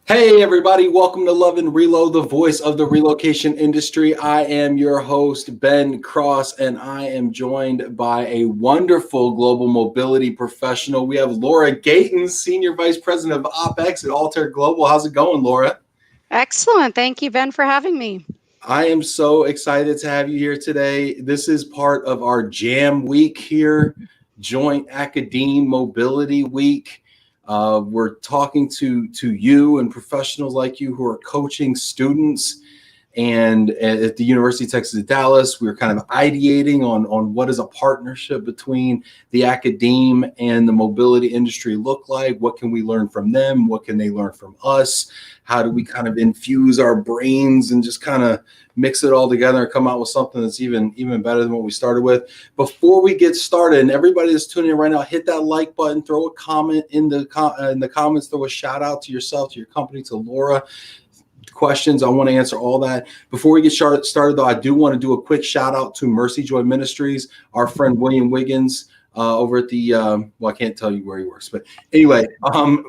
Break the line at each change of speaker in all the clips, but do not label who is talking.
Hey everybody, welcome to Love and Relo, the voice of the relocation industry. I am your host, Ben Cross, and I am joined by a wonderful global mobility professional. We have Laura Gatins, Senior Vice President of OpEx at Altair Global. How's it going, Laura?
Excellent. Thank you, Ben, for having me.
I am so excited to have you here today. This is part of our Jam Week here, Joint Academe-Mobility Week. We're talking to you and professionals like you who are coaching students. And at the University of Texas at Dallas, we were kind of ideating on what does a partnership between the academe and the mobility industry look like? What can we learn from them? What can they learn from us? How do we kind of infuse our brains and just kind of mix it all together and come out with something that's even better than what we started with? Before we get started, and everybody that's tuning in right now, hit that like button, throw a comment in the comments, throw a shout out to yourself, to your company, to Laura. Questions, I want to answer all that. Before we get started though, I do want to do a quick shout out to Mercy Joy Ministries, our friend William Wiggins over at the well, I can't tell you where he works, but anyway,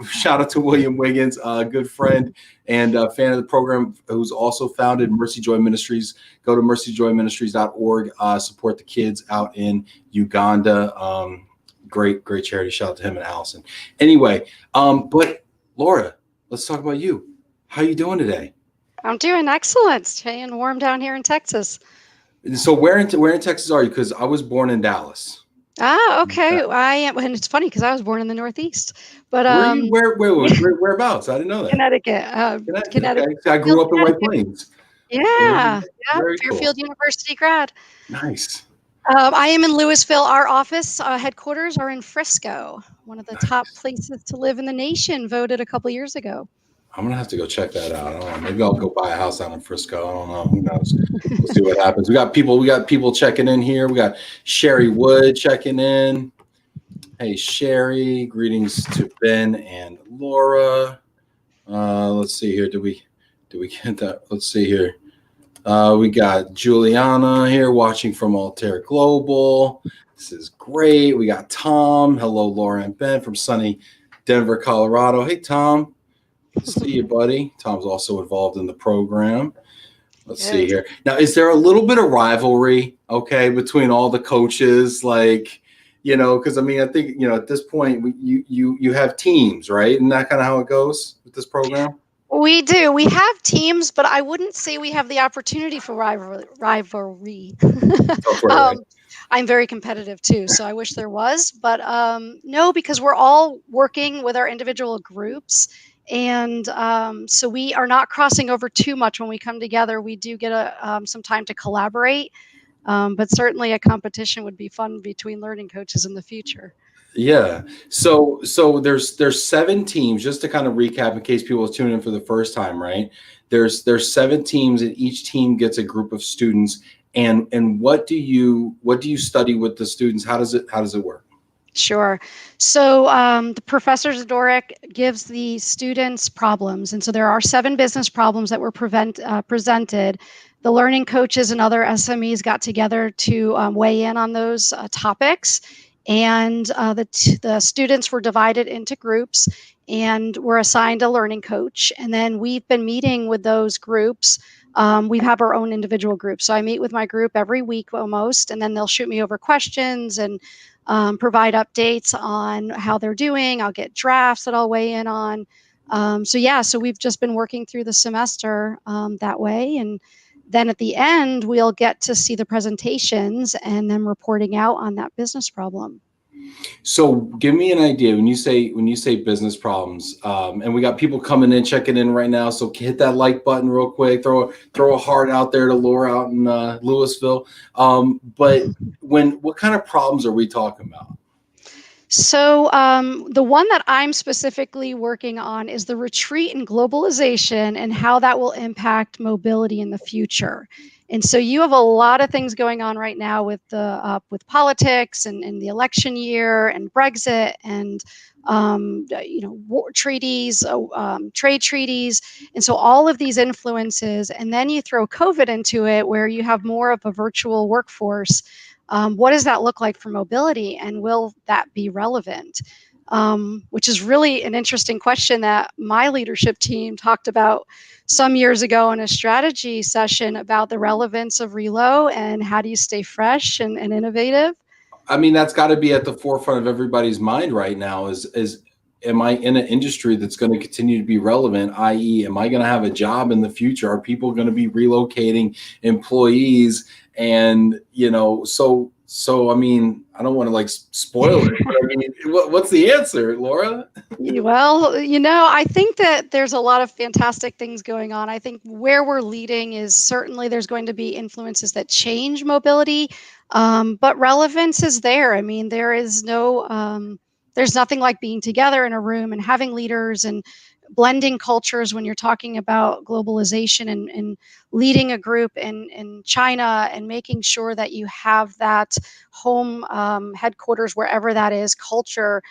shout out to William Wiggins, a good friend and a fan of the program, who's also founded Mercy Joy Ministries. Go to mercyjoyministries.org, support the kids out in Uganda. Great charity. Shout out to him and Allison. Anyway, but Laura, let's talk about you. How are you doing today?
I'm doing excellent. Staying warm down here in Texas.
So where in Texas are you? Because I was born in Dallas.
Okay. I am, and it's funny because I was born in the Northeast. But
whereabouts? I didn't know that.
Connecticut.
Okay. So I grew up in White Plains.
Yeah.
cool.
Fairfield University grad.
Nice.
I am in Louisville. Our office headquarters are in Frisco, one of the top places to live in the nation, voted a couple years ago.
I'm gonna have to go check that out. I don't know. Maybe I'll go buy a house out in Frisco. I don't know. Who knows? We'll see what happens. We got people checking in here. We got Sherry Wood checking in. Hey Sherry, greetings to Ben and Laura. Let's see here. Do we get that? Let's see here. We got Juliana here watching from Altair Global. This is great. We got Tom. Hello, Laura and Ben from sunny Denver, Colorado. Hey Tom. Good to see you, buddy. Tom's also involved in the program. Let's see here. Now, is there a little bit of rivalry, okay, between all the coaches? Like, because I mean, I think, at this point, you have teams, right? Isn't that kind of how it goes with this program?
We do. We have teams, but I wouldn't say we have the opportunity for rivalry. I'm very competitive too, so I wish there was, but no, because we're all working with our individual groups. And so we are not crossing over too much when we come together. We do get some time to collaborate, but certainly a competition would be fun between learning coaches in the future.
Yeah. So there's 7 teams, just to kind of recap in case people are tuning in for the first time, right? There's 7 teams, and each team gets a group of students. And what do you study with the students? How does it work?
Sure. So the Professor Zadorek gives the students problems. And so there are 7 business problems that were presented. The learning coaches and other SMEs got together to weigh in on those topics. And the students were divided into groups and were assigned a learning coach. And then we've been meeting with those groups. We have our own individual groups. So I meet with my group every week almost, and then they'll shoot me over questions and provide updates on how they're doing. I'll get drafts that I'll weigh in on. So we've just been working through the semester that way. And then at the end, we'll get to see the presentations and then reporting out on that business problem.
So give me an idea when you say business problems, and we got people coming in, checking in right now. So hit that like button real quick, throw a heart out there to Laura out in Louisville. But what kind of problems are we talking about?
So the one that I'm specifically working on is the retreat in globalization and how that will impact mobility in the future. And so you have a lot of things going on right now with with politics and the election year and Brexit and war treaties, trade treaties, and so all of these influences. And then you throw COVID into it, where you have more of a virtual workforce. What does that look like for mobility, and will that be relevant? which is really an interesting question that my leadership team talked about some years ago in a strategy session about the relevance of Relo and how do you stay fresh and innovative.
I mean, that's got to be at the forefront of everybody's mind right now is am I in an industry that's going to continue to be relevant? I.e., am I going to have a job in the future? Are people going to be relocating employees? And, so I mean, I don't want to like spoil it, but I mean, what's the answer, Laura?
Well, I think that there's a lot of fantastic things going on. I think where we're leading is certainly there's going to be influences that change mobility, but relevance is there. I mean, there's nothing like being together in a room and having leaders and blending cultures when you're talking about globalization and leading a group in China and making sure that you have that home headquarters, wherever that is, culture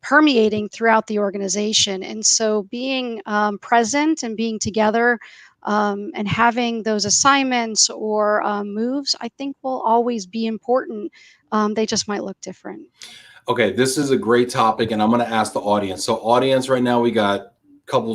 permeating throughout the organization. And so being present and being together and having those assignments or moves, I think will always be important. They just might look different.
Okay, this is a great topic, and I'm going to ask the audience. So audience, right now we got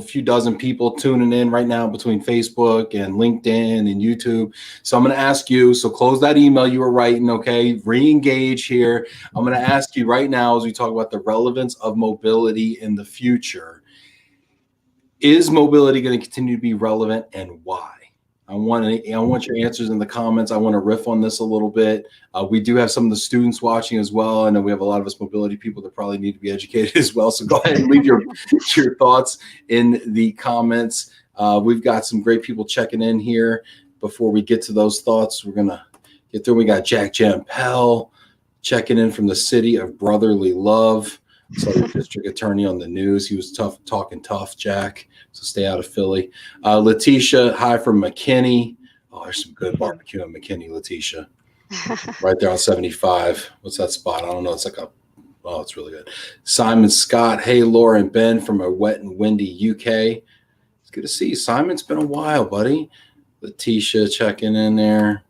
few dozen people tuning in right now between Facebook and LinkedIn and YouTube. So I'm going to ask you, so close that email you were writing, okay? Re-engage here. I'm going to ask you right now as we talk about the relevance of mobility in the future. Is mobility going to continue to be relevant and why? I want your answers in the comments. I want to riff on this a little bit. We do have some of the students watching as well. I know we have a lot of us mobility people that probably need to be educated as well. So go ahead and leave your thoughts in the comments. We've got some great people checking in here. Before we get to those thoughts, we're going to get through. We got Jack Jampel checking in from the city of brotherly love. So the district attorney on the news. He was talking tough, Jack. So stay out of Philly. Letitia, hi from McKinney. Oh, there's some good barbecue in McKinney, Letitia. Right there on 75. What's that spot? I don't know. It's like it's really good. Simon Scott, hey, Laura and Ben from a wet and windy UK. It's good to see you. Simon, it's been a while, buddy. Letitia checking in there.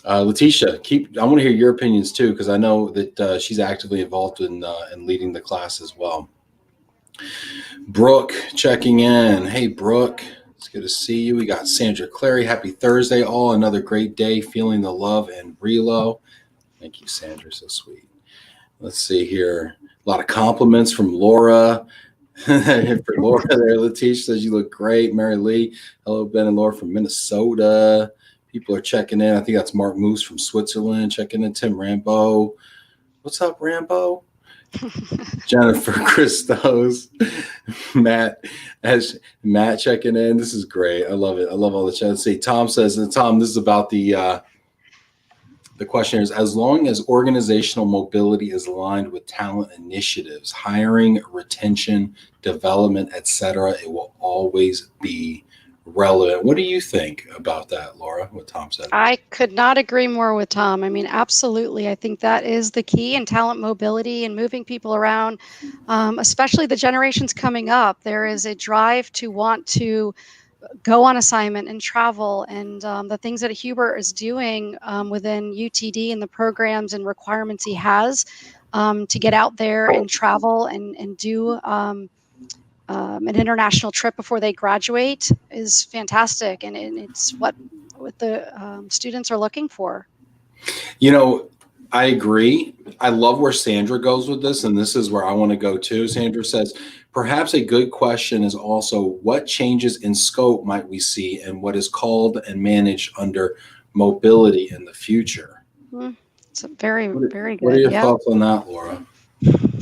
Letitia, I want to hear your opinions too, because I know that she's actively involved in leading the class as well. Brooke checking in. Hey, Brooke, it's good to see you. We got Sandra Clary. Happy Thursday, all. Another great day. Feeling the love and Relo. Thank you, Sandra. So sweet. Let's see here. A lot of compliments from Laura. For Laura there, Letitia says you look great. Mary Lee. Hello, Ben and Laura from Minnesota. People are checking in. I think that's Mark Moose from Switzerland checking in. Tim Rambo. What's up, Rambo? Jennifer Christos. Matt checking in. This is great. I love it. I love all the chat. Let's see. Tom says, and Tom, this is about the question is, as long as organizational mobility is aligned with talent initiatives, hiring, retention, development, etc., it will always be relevant. What do you think about that, Laura, what Tom said?
I could not agree more with Tom. I mean, absolutely. I think that is the key in talent mobility and moving people around, especially the generations coming up. There is a drive to want to go on assignment and travel, and the things that Hubert is doing within UTD and the programs and requirements he has to get out there and travel and do an international trip before they graduate is fantastic, and it's what the students are looking for.
I agree. I love where Sandra goes with this, and this is where I want to go too. Sandra says, perhaps a good question is also what changes in scope might we see and what is called and managed under mobility in the future?
It's a very, very good.
What are your thoughts on that, Laura?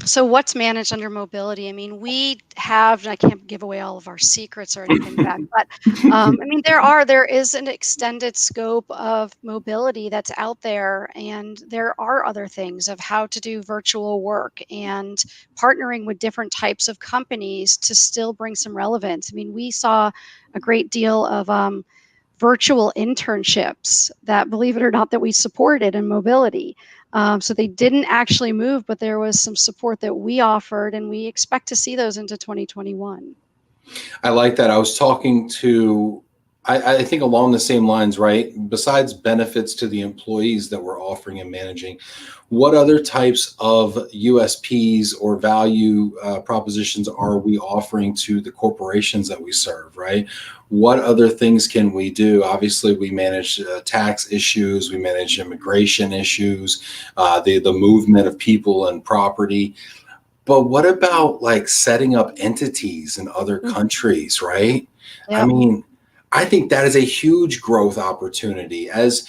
So what's managed under mobility? I mean, we have, and I can't give away all of our secrets or anything back, but I mean, there is an extended scope of mobility that's out there, and there are other things of how to do virtual work and partnering with different types of companies to still bring some relevance. I mean, we saw a great deal of virtual internships that, believe it or not, that we supported in mobility. So they didn't actually move, but there was some support that we offered, and we expect to see those into 2021.
I like that. I I think along the same lines, right? Besides benefits to the employees that we're offering and managing, what other types of USPs or value propositions are we offering to the corporations that we serve, right? What other things can we do? Obviously, we manage tax issues, we manage immigration issues, the movement of people and property. But what about like setting up entities in other countries, right? I
Yep.
mean, I think that is a huge growth opportunity as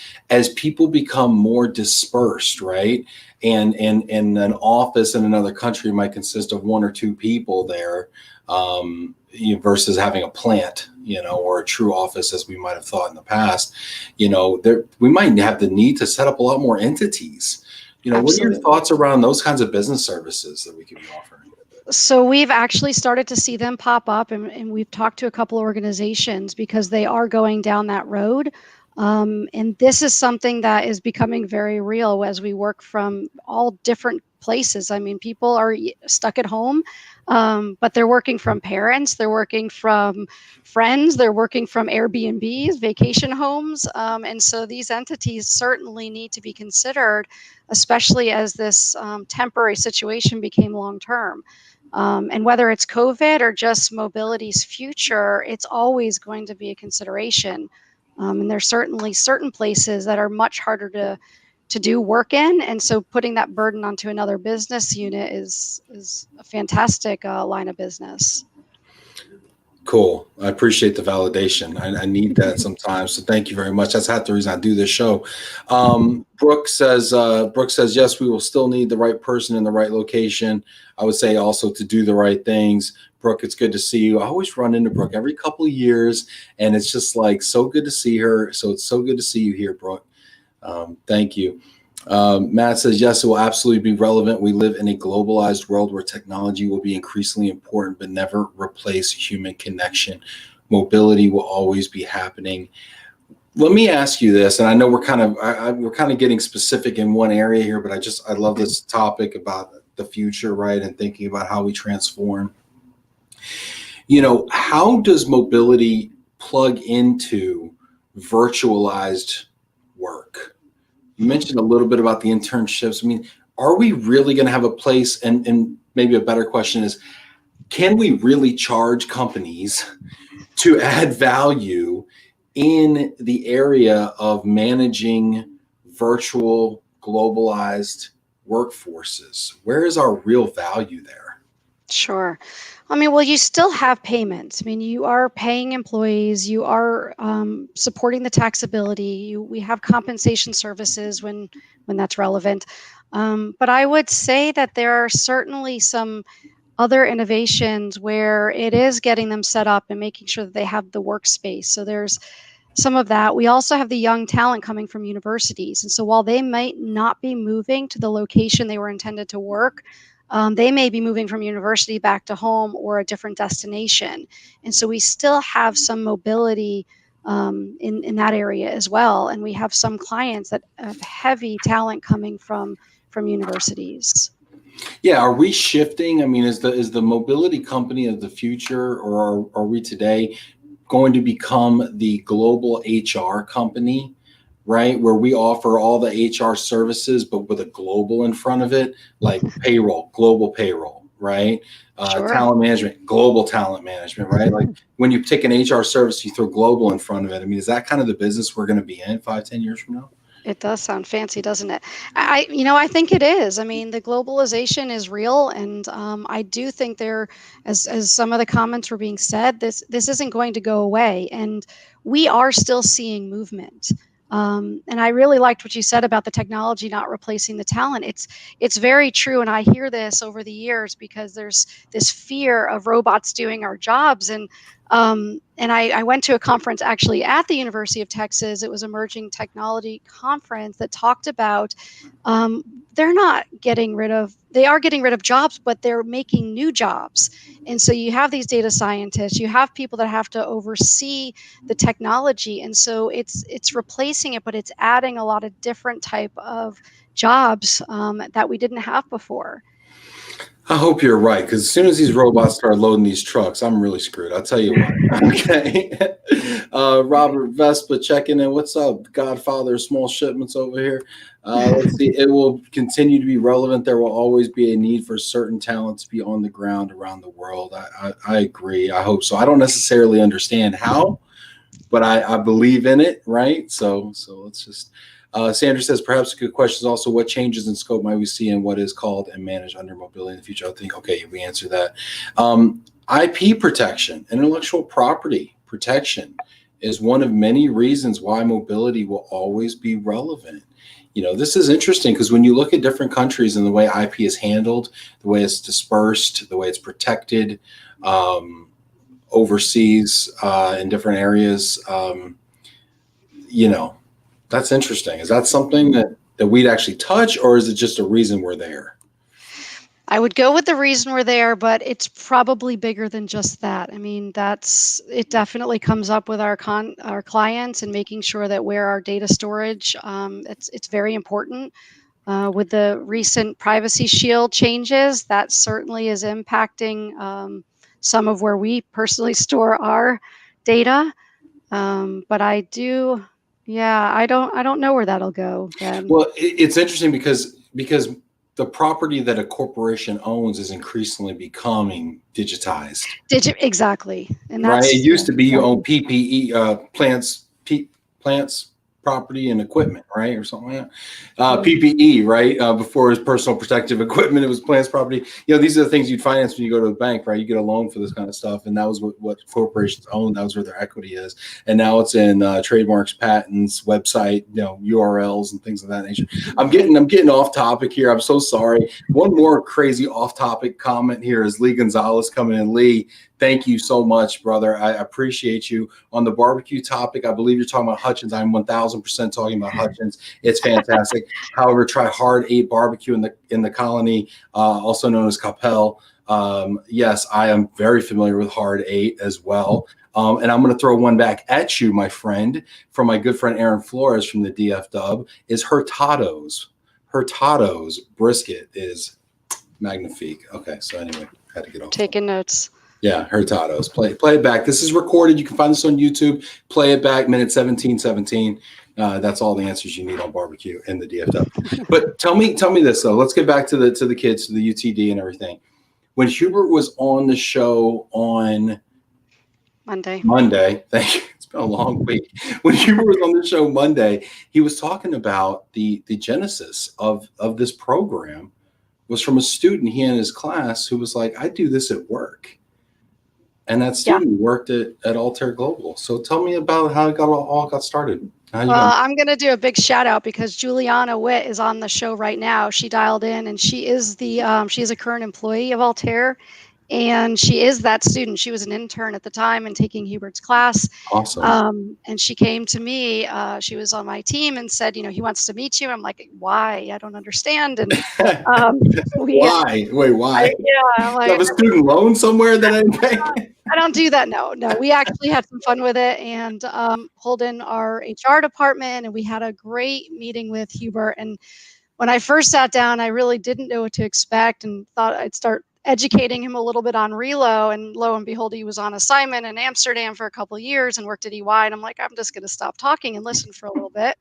people become more dispersed, right? And an office in another country might consist of one or two people there, versus having a plant, or a true office as we might have thought in the past. There we might have the need to set up a lot more entities. What are your
Absolutely.
thoughts around those kinds of business services that we could be offering?
So we've actually started to see them pop up, and we've talked to a couple of organizations because they are going down that road. And this is something that is becoming very real as we work from all different places. I mean, people are stuck at home, but they're working from parents, they're working from friends, they're working from Airbnbs, vacation homes. And so these entities certainly need to be considered, especially as this temporary situation became long term. And whether it's COVID or just mobility's future, it's always going to be a consideration. And there's certainly certain places that are much harder to do work in, and so putting that burden onto another business unit is a fantastic line of business.
Cool. I appreciate the validation. I need that sometimes. So thank you very much. That's half the reason I do this show. Brooke says, yes, we will still need the right person in the right location. I would say also to do the right things. Brooke, it's good to see you. I always run into Brooke every couple of years, and it's just like so good to see her. So it's so good to see you here, Brooke. Thank you. Matt says, yes, it will absolutely be relevant. We live in a globalized world where technology will be increasingly important, but never replace human connection. Mobility will always be happening. Let me ask you this, and I know we're kind of getting specific in one area here, but I love this topic about the future, right? And thinking about how we transform. How does mobility plug into virtualized work? You mentioned a little bit about the internships. I mean, are we really going to have a place? And maybe a better question is, can we really charge companies to add value in the area of managing virtual globalized workforces? Where is our real value there?
Sure. I mean, well, you still have payments. I mean, you are paying employees, you are supporting the taxability. We have compensation services when that's relevant. But I would say that there are certainly some other innovations where it is getting them set up and making sure that they have the workspace. So there's some of that. We also have the young talent coming from universities. And so while they might not be moving to the location they were intended to work, they may be moving from university back to home or a different destination. And so we still have some mobility in that area as well. And we have some clients that have heavy talent coming from universities.
Yeah, are we shifting? I mean, is the mobility company of the future, or are we today going to become the global HR company, right? Where we offer all the HR services, but with a global in front of it, like payroll, global payroll, right?
Sure.
Talent management, global talent management, right? Like when you take an HR service, you throw global in front of it. I mean, is that kind of the business we're going to be in 5, 10 years from now?
It does sound fancy, doesn't it? I think it is. I mean, the globalization is real, and I do think as some of the comments were being said, this isn't going to go away, and we are still seeing movement. And I really liked what you said about the technology not replacing the talent. It's very true, and I hear this over the years because there's this fear of robots doing our jobs, and I went to a conference actually at the University of Texas. It was Emerging Technology Conference that talked about they are getting rid of jobs, but they're making new jobs. And so you have these data scientists, you have people that have to oversee the technology. And so it's replacing it, but it's adding a lot of different type of jobs that we didn't have before.
I hope you're right, because as soon as these robots start loading these trucks, I'm really screwed. I'll tell you what. Okay. Robert Vespa checking in. What's up, Godfather of Small Shipments over here? Let's see. It will continue to be relevant. There will always be a need for certain talent to be on the ground around the world. I agree. I hope so. I don't necessarily understand how, but I believe in it, right? So let's just. Sandra says, perhaps a good question is also what changes in scope might we see in what is called and managed under mobility in the future? I think, okay, we answered that. IP protection, intellectual property protection is one of many reasons why mobility will always be relevant. You know, this is interesting because when you look at different countries and the way IP is handled, the way it's dispersed, the way it's protected overseas in different areas, you know, that's interesting. Is that something that we'd actually touch, or is it just a reason we're there?
I would go with the reason we're there, but it's probably bigger than just that. I mean, it definitely comes up with our clients and making sure that where our data storage, it's very important. With the recent Privacy Shield changes, that certainly is impacting some of where we personally store our data. But I do, yeah, I don't know where that'll go, Ben.
Well, it's interesting because the property that a corporation owns is increasingly becoming digitized.
Exactly, and
right.
that's
It used to be you own PPE plants, property, and equipment, right, or something like that. PPE, right? Before it was personal protective equipment, it was plants, property. You know, these are the things you'd finance when you go to the bank, right? You get a loan for this kind of stuff, and that was what corporations own. That was where their equity is, and now it's in trademarks, patents, website, you know, URLs, and things of that nature. I'm getting off topic here. I'm so sorry. One more crazy off topic comment here is Lee Gonzalez coming in. Lee, thank you so much, brother. I appreciate you. On the barbecue topic, I believe you're talking about Hutchins. I'm 1000% talking about Hutchins. It's fantastic. However, try Hard 8 barbecue in the colony, also known as Capel. Yes, I am very familiar with Hard 8 as well. And I'm going to throw one back at you, my friend, from my good friend Aaron Flores from the DF Dub, is Hurtado's. Hurtado's brisket is magnifique. Okay, so anyway, had to get off.
Taking notes.
Yeah, Hurtado's. Play it back. This is recorded. You can find this on YouTube. Play it back, minute 17:17. That's all the answers you need on barbecue and the DFW. But tell me this though. Let's get back to the kids, to the UTD and everything. When Hubert was on the show on Monday, thank you. It's been a long week. When Hubert was on the show Monday, he was talking about the genesis of this program was from a student he and his class who was like, I do this at work. And that student worked at Altair Global. So tell me about how it all got started.
I'm going to do a big shout out because Juliana Witt is on the show right now. She dialed in, and she is she's a current employee of Altair, and she is that student. She was an intern at the time and taking Hubert's class.
Awesome.
And she came to me. She was on my team and said, you know, he wants to meet you. I'm like, why? I don't understand. And
why? Wait, why?
I'm like,
you have a student loan somewhere that I didn't pay?
I don't do that. No. We actually had some fun with it and pulled in our HR department, and we had a great meeting with Hubert. And when I first sat down, I really didn't know what to expect and thought I'd start educating him a little bit on Relo, and lo and behold, he was on assignment in Amsterdam for a couple of years and worked at EY, and I'm like, I'm just going to stop talking and listen for a little bit.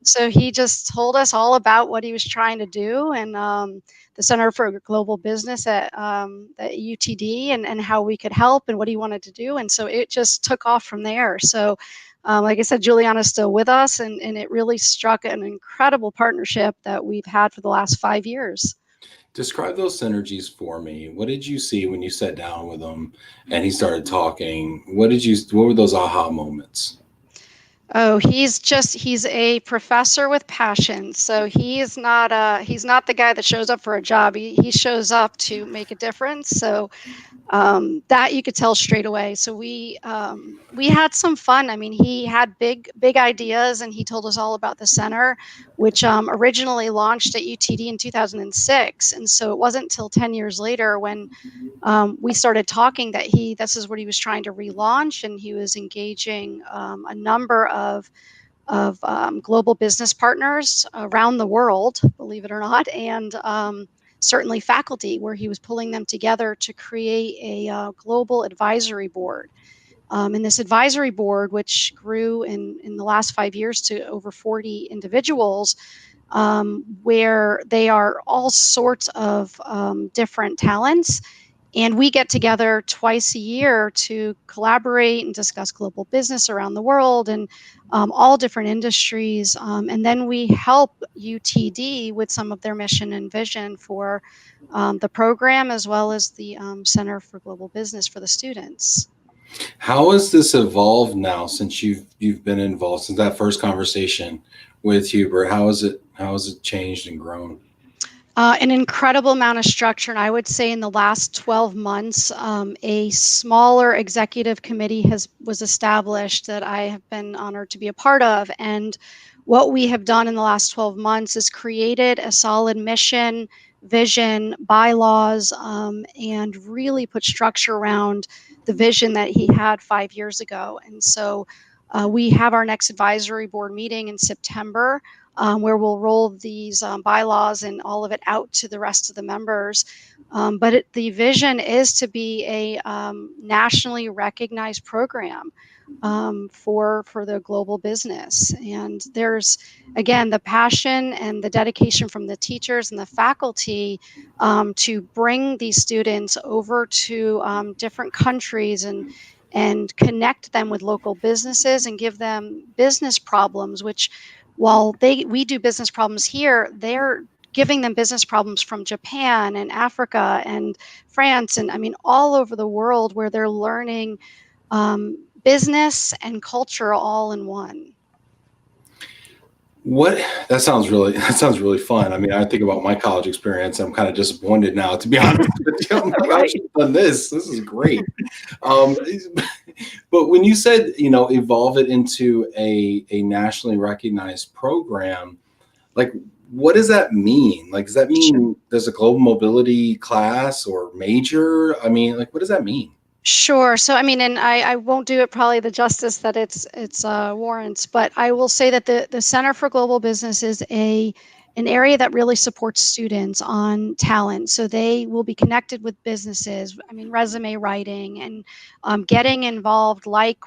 So he just told us all about what he was trying to do, and the Center for Global Business at UTD, and how we could help and what he wanted to do, and so it just took off from there. So like I said, Juliana's still with us, and it really struck an incredible partnership that we've had for the last 5 years.
Describe those synergies for me. What did you see when you sat down with him and he started talking? What were those aha moments?
Oh, he's a professor with passion. So he's not the guy that shows up for a job. He shows up to make a difference. So that you could tell straight away. So we had some fun. I mean, he had big ideas, and he told us all about the center, which originally launched at UTD in 2006. And so it wasn't until 10 years later when we started talking that this is what he was trying to relaunch, and he was engaging a number of global business partners around the world, believe it or not, and certainly faculty, where he was pulling them together to create a global advisory board. And this advisory board, which grew in the last 5 years to over 40 individuals, where they are all sorts of different talents. And we get together twice a year to collaborate and discuss global business around the world and all different industries. And then we help UTD with some of their mission and vision for the program, as well as the Center for Global Business for the students.
How has this evolved now since you've been involved, since that first conversation with Hubert? How has it changed and grown?
An incredible amount of structure. And I would say in the last 12 months, a smaller executive committee was established that I have been honored to be a part of. And what we have done in the last 12 months is created a solid mission, vision, bylaws, and really put structure around the vision that he had 5 years ago. And so we have our next advisory board meeting in September, where we'll roll these bylaws and all of it out to the rest of the members. But the vision is to be a nationally recognized program for the global business. And there's, again, the passion and the dedication from the teachers and the faculty to bring these students over to different countries and connect them with local businesses and give them business problems, which, while we do business problems here, they're giving them business problems from Japan and Africa and France, and I mean all over the world, where they're learning business and culture all in one.
That sounds really fun. I mean, I think about my college experience. I'm kind of disappointed now, to be honest with you. I'm like, I should have done this. This is great. But when you said, evolve it into a nationally recognized program, like, what does that mean? Like, does that mean there's a global mobility class or major? I mean, like, what does that mean?
Sure. So, I mean, and I won't do it probably the justice that it's warrants, but I will say that the Center for Global Business is an area that really supports students on talent. So they will be connected with businesses, I mean, resume writing and getting involved, like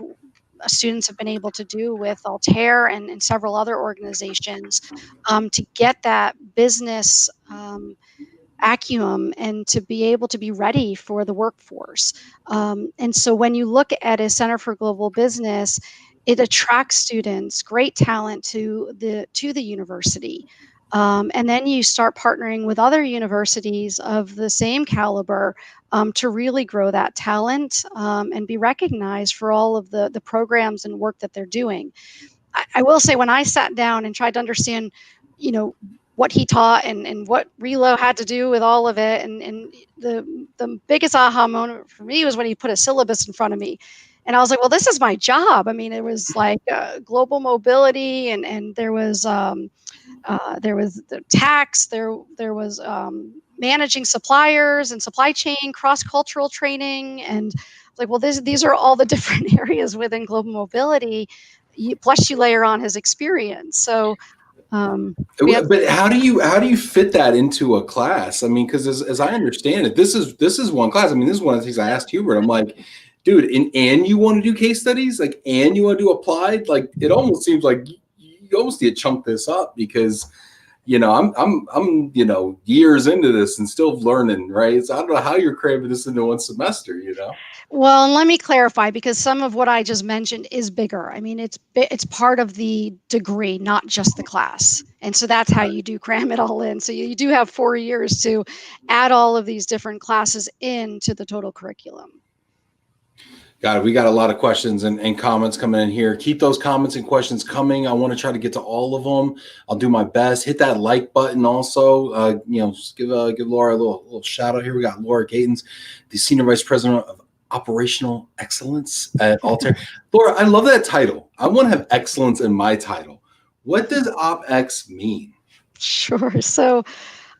students have been able to do with Altair and several other organizations, to get that business acumen and to be able to be ready for the workforce. And so when you look at a Center for Global Business, it attracts students, great talent to the university. And then you start partnering with other universities of the same caliber to really grow that talent and be recognized for all of the programs and work that they're doing. I will say, when I sat down and tried to understand, what he taught and what Relo had to do with all of it, and the biggest aha moment for me was when he put a syllabus in front of me. And I was like, well, this is my job. I mean, it was like global mobility, and there was the tax, there was managing suppliers and supply chain, cross-cultural training, and like, well, these are all the different areas within global mobility. Plus, you layer on his experience. So,
but how do you fit that into a class? I mean, because as I understand it, this is one class. I mean, this is one of the things I asked Hubert. I'm like, dude, and you want to do case studies, like, and you want to do applied? Like, it almost seems like you almost need to chunk this up, because I'm years into this and still learning, right? So I don't know how you're cramming this into one semester,
Well, and let me clarify, because some of what I just mentioned is bigger. I mean, it's part of the degree, not just the class. And so that's how you do cram it all in. So you do have 4 years to add all of these different classes into the total curriculum.
Got it. We got a lot of questions and comments coming in here. Keep those comments and questions coming. I want to try to get to all of them. I'll do my best. Hit that like button also. Just give Laura a little shout out here. We got Laura Gatins, the Senior Vice President of Operational Excellence at Altair. Laura, I love that title. I want to have excellence in my title. What does OpEx mean?
Sure. So,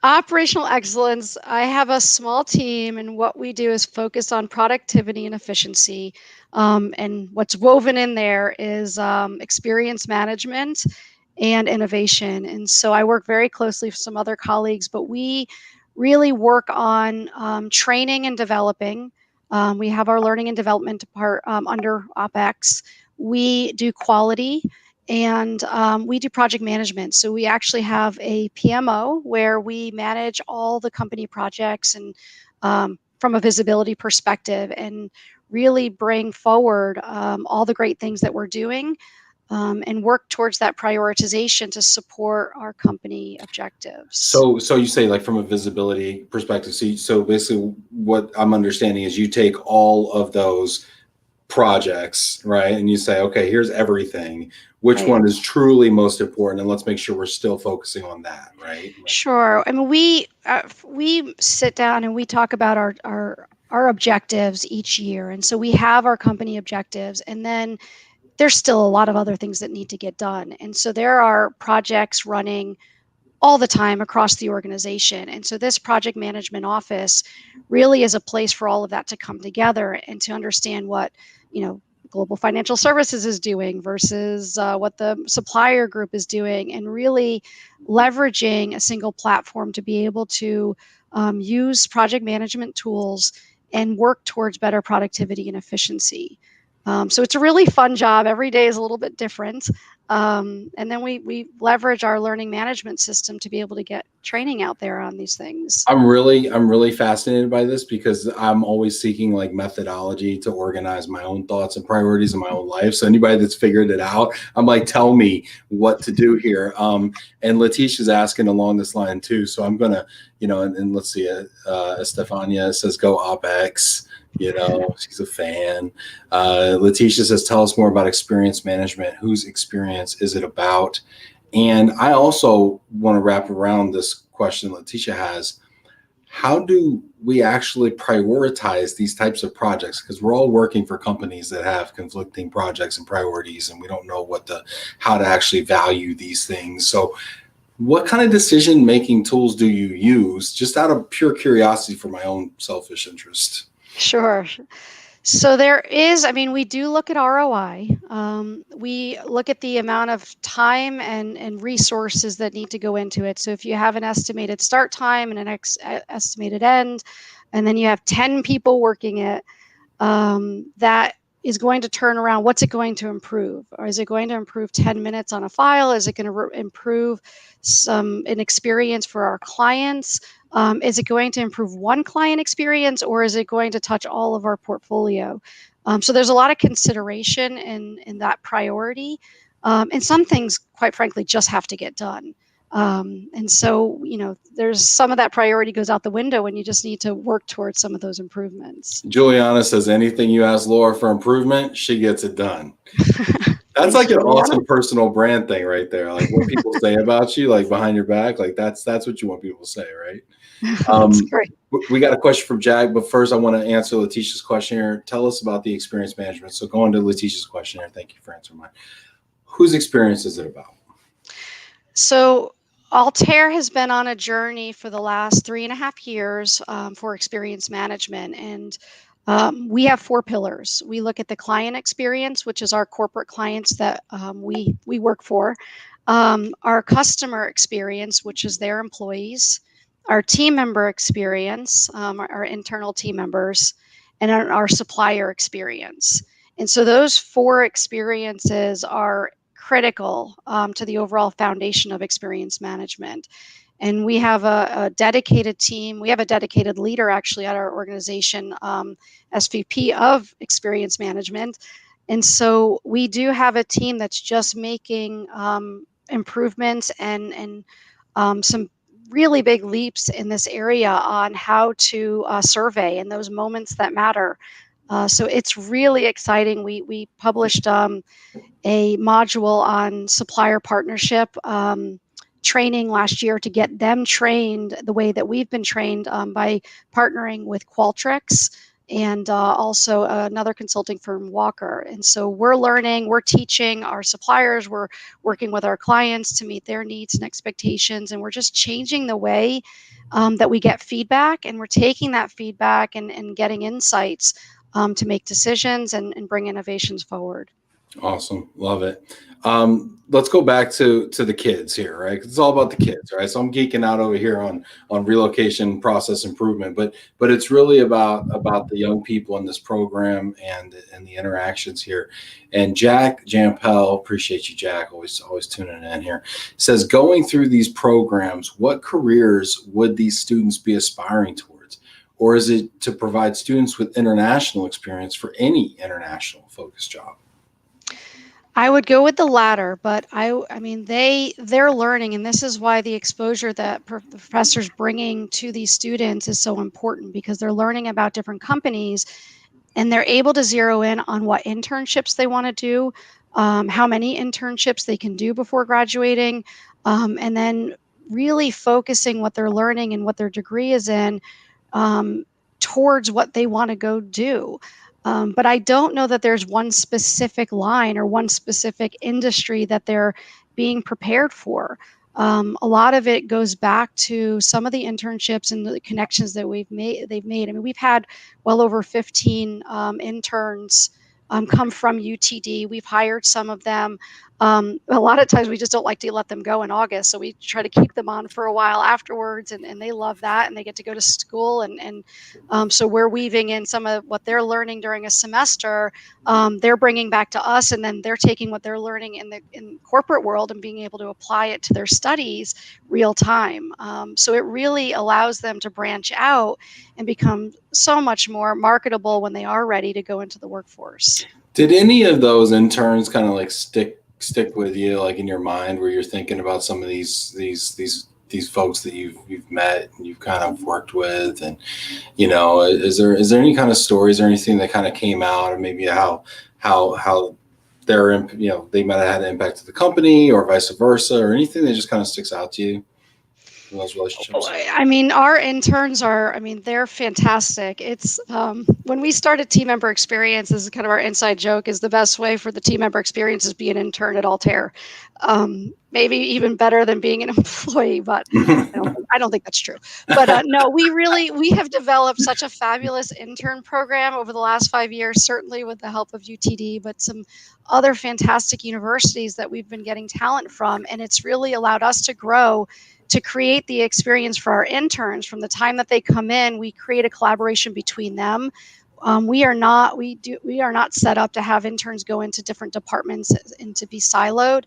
operational excellence, I have a small team, and what we do is focus on productivity and efficiency. And what's woven in there is experience management and innovation. And so I work very closely with some other colleagues, but we really work on training and developing. We have our learning and development part under OpEx. We do quality, and we do project management. So we actually have a PMO where we manage all the company projects and from a visibility perspective, and really bring forward all the great things that we're doing, and work towards that prioritization to support our company objectives.
So you say, like, from a visibility perspective, so basically what I'm understanding is you take all of those projects, right, and you say, okay, here's everything, which
Right.
one is truly most important, and let's make sure we're still focusing on that, right?
Sure. I mean, we sit down and we talk about our objectives each year, and so we have our company objectives, and then there's still a lot of other things that need to get done, and so there are projects running all the time across the organization. And so this project management office really is a place for all of that to come together and to understand what, global financial services is doing versus what the supplier group is doing, and really leveraging a single platform to be able to use project management tools and work towards better productivity and efficiency. So it's a really fun job. Every day is a little bit different. And then we leverage our learning management system to be able to get training out there on these things.
I'm really fascinated by this because I'm always seeking, like, methodology to organize my own thoughts and priorities in my own life. So anybody that's figured it out, I'm like, tell me what to do here. And Letitia's asking along this line too. So I'm gonna, and let's see, Estefania says go OpEx. She's a fan. Letitia says, tell us more about experience management. Whose experience is it about? And I also want to wrap around this question Letitia has. How do we actually prioritize these types of projects? Because we're all working for companies that have conflicting projects and priorities, and we don't know how to actually value these things. So what kind of decision-making tools do you use, just out of pure curiosity for my own selfish interest?
Sure. So we do look at ROI. We look at the amount of time and resources that need to go into it. So if you have an estimated start time and an estimated end, and then you have 10 people working it, that is going to turn around. What's it going to improve? Or is it going to improve 10 minutes on a file? Is it going to improve an experience for our clients? Is it going to improve one client experience, or is it going to touch all of our portfolio? So there's a lot of consideration in that priority. And some things, quite frankly, just have to get done. And so, there's some of that priority goes out the window, and you just need to work towards some of those improvements.
Juliana says, anything you ask Laura for improvement, she gets it done. That's like an awesome personal brand thing right there. Like, what people say about you, like behind your back, like that's what you want people to say, right?
That's great.
We got a question from Jag, but first I want to answer Letitia's question here. Tell us about the experience management. So going to Letitia's question here. Thank you for answering mine. Whose experience is it about?
So Altair has been on a journey for the last 3.5 years for experience management. And we have 4 pillars. We look at the client experience, which is our corporate clients that we work for, our customer experience, which is their employees, our team member experience, our internal team members, and our supplier experience. And so those 4 experiences are critical to the overall foundation of experience management. And we have a dedicated team. We have a dedicated leader actually at our organization, SVP of experience management. And so we do have a team that's just making improvements and some really big leaps in this area on how to survey in those moments that matter. So it's really exciting. We published a module on supplier partnership training last year to get them trained the way that we've been trained by partnering with Qualtrics and also another consulting firm, Walker. And so we're learning, we're teaching our suppliers, we're working with our clients to meet their needs and expectations, and we're just changing the way that we get feedback, and we're taking that feedback and getting insights to make decisions and bring innovations forward.
Awesome. Love it. Let's go back to the kids here, right? 'Cause it's all about the kids, right? So I'm geeking out over here on relocation process improvement, but it's really about the young people in this program and the interactions here. And Jack Jampel, appreciate you, Jack, always tuning in here, says, going through these programs, what careers would these students be aspiring towards? Or is it to provide students with international experience for any international focused job?
I would go with the latter, but I mean, they're learning, and this is why the exposure that the professors bringing to these students is so important, because they're learning about different companies, and they're able to zero in on what internships they want to do, how many internships they can do before graduating, and then really focusing what they're learning and what their degree is in, um, towards what they want to go do. But I don't know that there's one specific line or one specific industry that they're being prepared for. A lot of it goes back to some of the internships and the connections that they've made. I mean, we've had well over 15 interns come from UTD. We've hired some of them. A lot of times we just don't like to let them go in August, so we try to keep them on for a while afterwards, and they love that, and they get to go to school, and so we're weaving in some of what they're learning during a semester. They're bringing back to us, and then they're taking what they're learning in the corporate world and being able to apply it to their studies real time. So it really allows them to branch out and become so much more marketable when they are ready to go into the workforce.
Did any of those interns kind of like stick with you, like in your mind, where you're thinking about some of these folks that you've met and you've kind of worked with, and is there any kind of stories or anything that kind of came out, or maybe how they're they might have had an impact to the company or vice versa, or anything that just kind of sticks out to you in those relationships?
I mean, our interns are, I mean, they're fantastic. It's when we started team member experience, this is kind of our inside joke, is the best way for the team member experience is be an intern at Altair. Maybe even better than being an employee, but I don't think that's true. But no, we have developed such a fabulous intern program over the last 5 years, certainly with the help of UTD, but some other fantastic universities that we've been getting talent from. And it's really allowed us to grow, to create the experience for our interns. From the time that they come in, we create a collaboration between them. We are not set up to have interns go into different departments and to be siloed.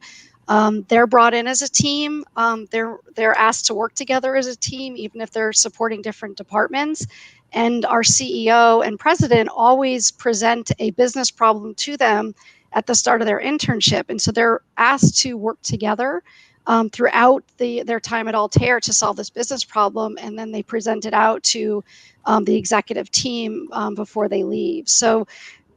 They're brought in as a team. They're asked to work together as a team, even if they're supporting different departments. And our CEO and president always present a business problem to them at the start of their internship, and so they're asked to work together throughout their time at Altair to solve this business problem, and then they present it out to the executive team before they leave. So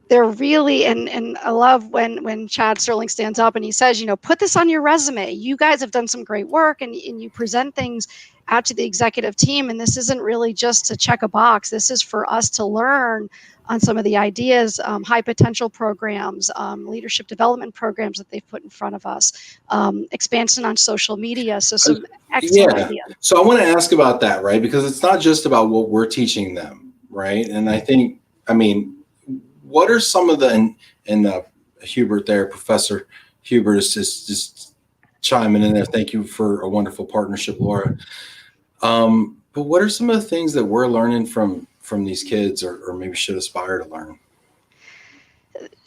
they're really, and I love when Chad Sterling stands up and he says, put this on your resume. You guys have done some great work, and you present things out to the executive team, and this isn't really just to check a box. This is for us to learn on some of the ideas, high potential programs, leadership development programs that they've put in front of us, expansion on social media. So some excellent ideas.
So I want to ask about that, right? Because it's not just about what we're teaching them, right? And I think, what are some of the, and Hubert there, Professor Hubert is just chiming in there. Thank you for a wonderful partnership, Laura. But what are some of the things that we're learning from these kids, or maybe should aspire to learn?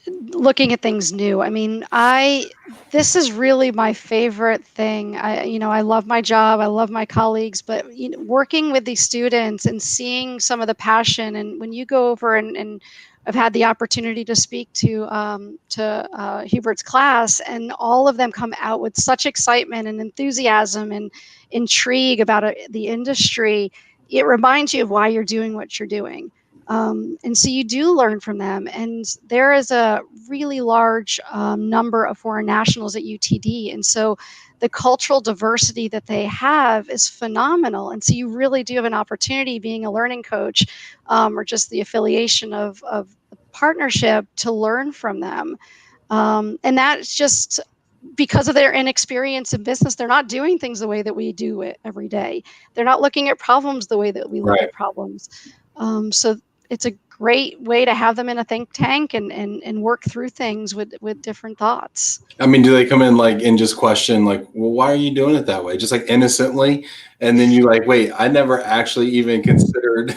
Looking at things new. I mean, this is really my favorite thing. I love my job. I love my colleagues, but working with these students and seeing some of the passion, and when you go over and I've had the opportunity to speak to Hubert's class, and all of them come out with such excitement and enthusiasm and intrigue about the industry. It reminds you of why you're doing what you're doing. And so you do learn from them. And there is a really large number of foreign nationals at UTD. And so the cultural diversity that they have is phenomenal. And so you really do have an opportunity, being a learning coach or just the affiliation of the partnership, to learn from them. And that's just because of their inexperience in business. They're not doing things the way that we do it every day. They're not looking at problems the way that we look at problems. So it's a great way to have them in a think tank and work through things with different thoughts.
I mean, do they come in like and just question like, well, why are you doing it that way? Just like innocently. And then you like, wait, I never actually even considered.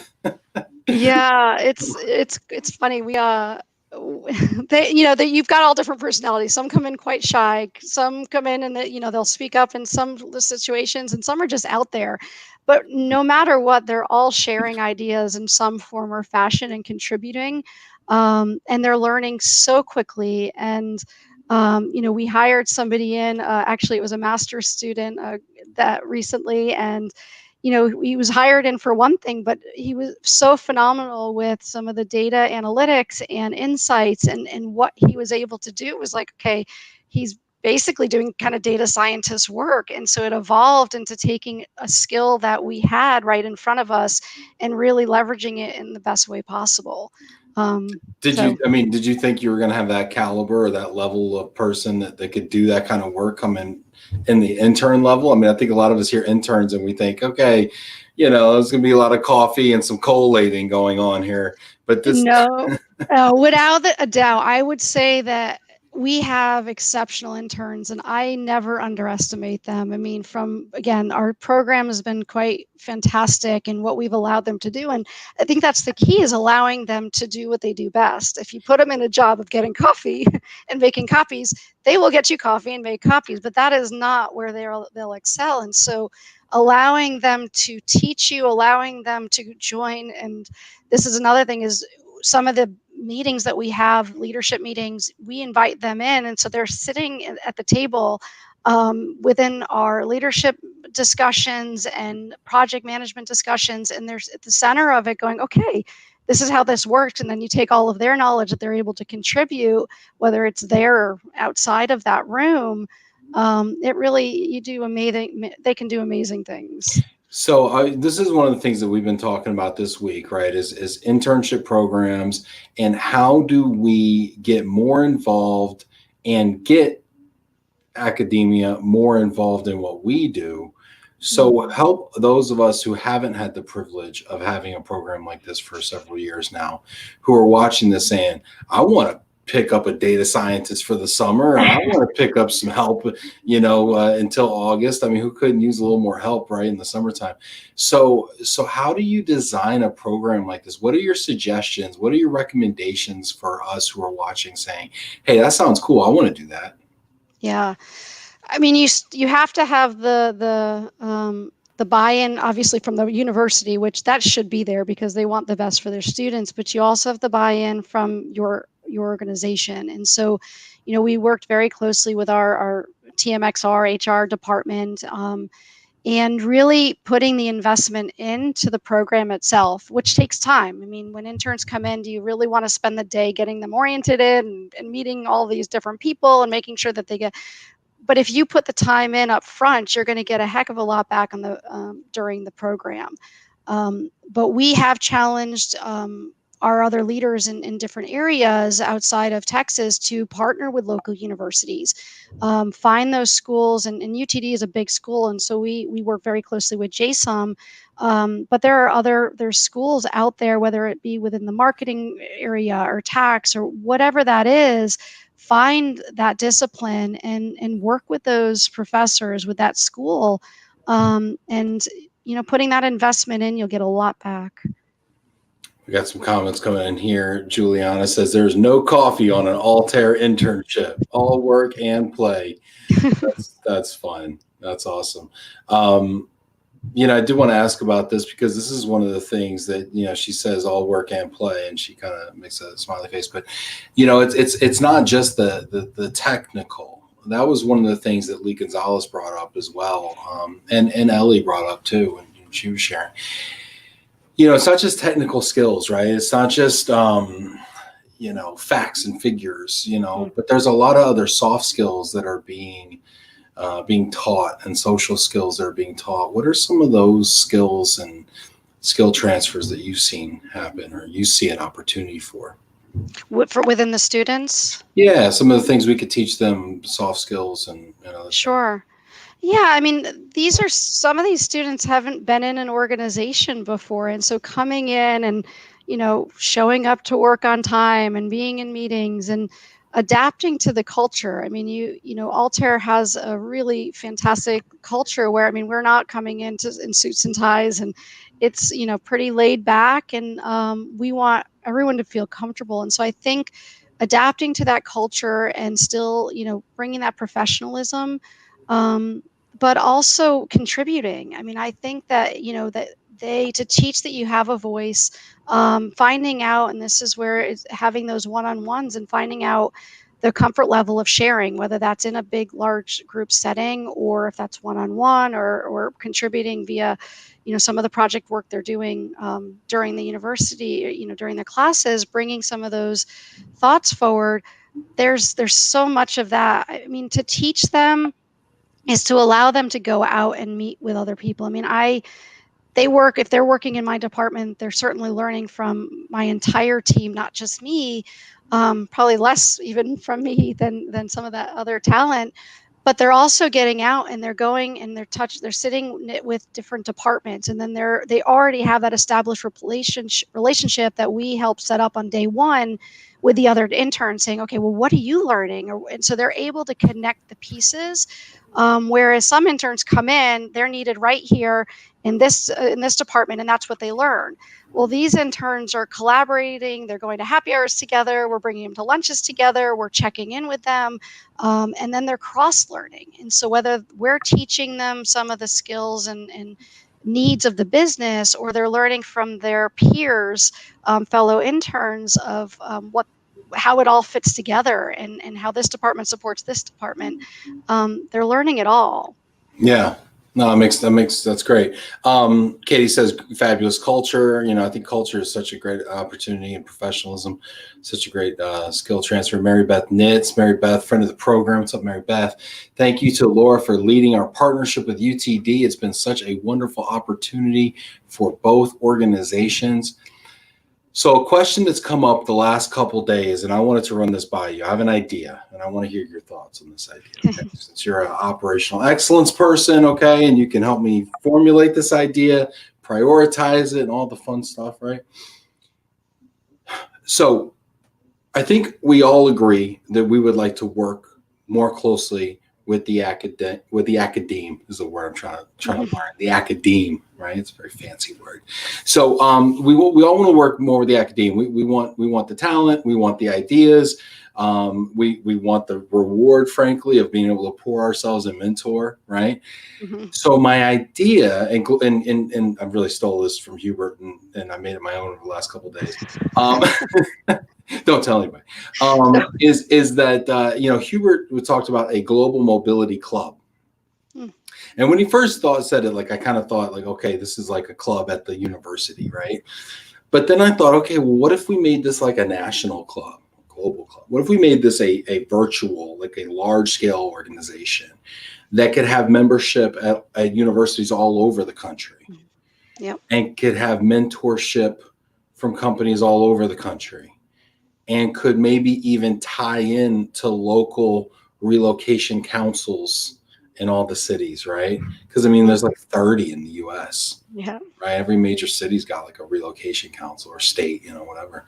Yeah, it's funny. We you've got all different personalities. Some come in quite shy. Some come in and they'll speak up in some situations, and some are just out there. But no matter what, they're all sharing ideas in some form or fashion and contributing, and they're learning so quickly. And we hired somebody in. Actually, it was a master's student that recently, and he was hired in for one thing, but he was so phenomenal with some of the data analytics and insights, and what he was able to do was like, okay, he's basically doing kind of data scientist work. And so it evolved into taking a skill that we had right in front of us and really leveraging it in the best way possible.
Did you think you were going to have that caliber or that level of person that could do that kind of work come in the intern level? I mean, I think a lot of us hear interns and we think, okay, there's going to be a lot of coffee and some collating going on here. But this,
no, without a doubt, I would say that we have exceptional interns, and I never underestimate them. I mean, again, our program has been quite fantastic in what we've allowed them to do. And I think that's the key, is allowing them to do what they do best. If you put them in a job of getting coffee and making copies, they will get you coffee and make copies, but that is not where they'll excel. And so allowing them to teach you, allowing them to join. And this is another thing, is some of the meetings that we have, leadership meetings, we invite them in. And so they're sitting at the table within our leadership discussions and project management discussions. And there's at the center of it going, okay, this is how this works. And then you take all of their knowledge that they're able to contribute, whether it's there or outside of that room. They can do amazing things.
So this is one of the things that we've been talking about this week, right? Is internship programs, and how do we get more involved and get academia more involved in what we do. So help those of us who haven't had the privilege of having a program like this for several years now, who are watching this saying, I want to pick up a data scientist for the summer, and I want to pick up some help, until August. I mean, who couldn't use a little more help, right, in the summertime? So how do you design a program like this? What are your suggestions? What are your recommendations for us who are watching saying, hey, that sounds cool, I want to do that?
Yeah. I mean, you have to have the buy-in, obviously, from the university, which that should be there because they want the best for their students. But you also have the buy-in from your organization. And so, we worked very closely with our TMXR HR department, and really putting the investment into the program itself, which takes time. I mean, when interns come in, do you really want to spend the day getting them oriented and meeting all these different people and making sure that they get? But if you put the time in up front, you're going to get a heck of a lot back on the during the program. But we have challenged our other leaders in different areas outside of Texas to partner with local universities, find those schools, and UTD is a big school, and so we work very closely with JSOM. But there's schools out there, whether it be within the marketing area or tax or whatever that is. Find that discipline and work with those professors, with that school, and putting that investment in, you'll get a lot back.
We got some comments coming in here. Juliana says there's no coffee on an Altair internship, all work and play. That's fun. That's awesome. I do want to ask about this because this is one of the things that, she says all work and play, and she kind of makes a smiley face, but it's not just the technical. That was one of the things that Lee Gonzalez brought up as well. And Ellie brought up too, and she was sharing. It's not just technical skills, right? It's not just, facts and figures, but there's a lot of other soft skills that are being taught, and social skills that are being taught. What are some of those skills and skill transfers that you've seen happen, or you see an opportunity for?
Within the students?
Yeah, some of the things we could teach them, soft skills and other
Sure. Yeah, I mean, some of these students haven't been in an organization before. And so coming in and, showing up to work on time and being in meetings and adapting to the culture. I mean, Altair has a really fantastic culture where, I mean, we're not coming in suits and ties, and it's, pretty laid back, and we want everyone to feel comfortable. And so I think adapting to that culture and still, bringing that professionalism, but also contributing. I mean, I think that, to teach that you have a voice, finding out, and this is where it's having those one-on-ones and finding out the comfort level of sharing, whether that's in a big, large group setting, or if that's one-on-one, or contributing via, some of the project work they're doing during the university, during their classes, bringing some of those thoughts forward. There's so much of that. I mean, to teach them is to allow them to go out and meet with other people. I mean, if they're working in my department, they're certainly learning from my entire team, not just me, probably less even from me than some of that other talent. But they're also getting out, and they're going and they're sitting with different departments, and then they already have that established relationship that we help set up on day one with the other interns, saying, okay, well, what are you learning? And so they're able to connect the pieces. Whereas some interns come in, they're needed right here in this department, and that's what they learn. Well, these interns are collaborating. They're going to happy hours together. We're bringing them to lunches together. We're checking in with them. And then they're cross-learning. And so whether we're teaching them some of the skills and needs of the business, or they're learning from their peers, fellow interns, of how it all fits together, and how this department supports this department, they're learning it all.
Yeah. No, that's great. Katie says fabulous culture. I think culture is such a great opportunity, and professionalism, such a great skill transfer. Mary Beth Nitz, friend of the program. What's up, Mary Beth? Thank you to Laura for leading our partnership with UTD. It's been such a wonderful opportunity for both organizations. So a question that's come up the last couple days, and I wanted to run this by you. I have an idea, and I want to hear your thoughts on this idea. Okay? Since you're an operational excellence person, okay, and you can help me formulate this idea, prioritize it, and all the fun stuff, right? So I think we all agree that we would like to work more closely with the academe is the word I'm trying to learn. The academe, right? It's a very fancy word. So we all want to work more with the academe. We want the talent. We want the ideas. We want the reward, frankly, of being able to pour ourselves and mentor, right? Mm-hmm. So my idea, and I really stole this from Hubert, and I made it my own over the last couple of days. Don't tell anybody. Is that Hubert talked about a global mobility club, and when he first said it, like I kind of thought, like, okay, this is like a club at the university, right? But then I thought, okay, well, what if we made this like a national club, a global club? What if we made this a virtual, like a large scale organization that could have membership at universities all over the country, and could have mentorship from companies all over the country, and could maybe even tie in to local relocation councils in all the cities, right? Because I mean, there's like 30 in the US. Yeah. Right. Every major city's got like a relocation council, or state, whatever.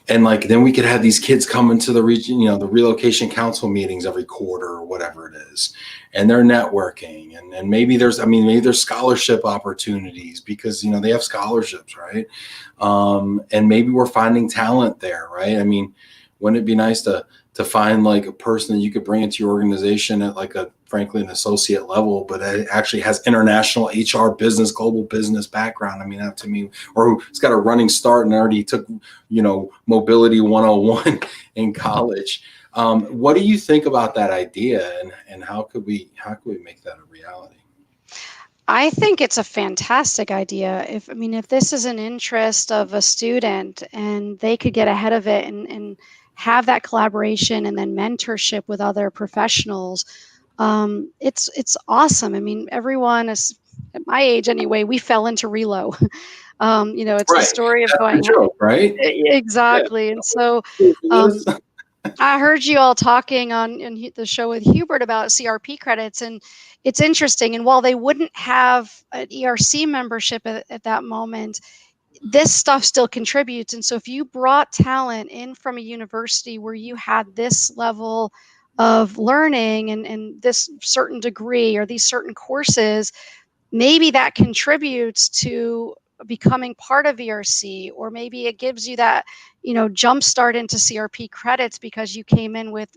And like, then we could have these kids come into the region, the relocation council meetings every quarter or whatever it is. And they're networking, and maybe there's scholarship opportunities, because, they have scholarships, right? And maybe we're finding talent there, right? I mean, wouldn't it be nice to find like a person that you could bring into your organization at like frankly, an associate level, but it actually has international HR business, global business background. I mean, that to me, or who's got a running start and already took, Mobility 101 in college. What do you think about that idea, and how could we make that a reality?
I think it's a fantastic idea. If this is an interest of a student, and they could get ahead of it and have that collaboration and then mentorship with other professionals, it's awesome. I mean, everyone is, at my age anyway, we fell into Relo. It's right. The story of
That's
going,
joke, right?
Exactly. Yeah. And so I heard you all talking on the show with Hubert about CRP credits, and it's interesting. And while they wouldn't have an ERC membership at that moment, this stuff still contributes. And so if you brought talent in from a university where you had this level of learning and this certain degree or these certain courses, maybe that contributes to becoming part of ERC, or maybe it gives you that, jump start into CRP credits because you came in with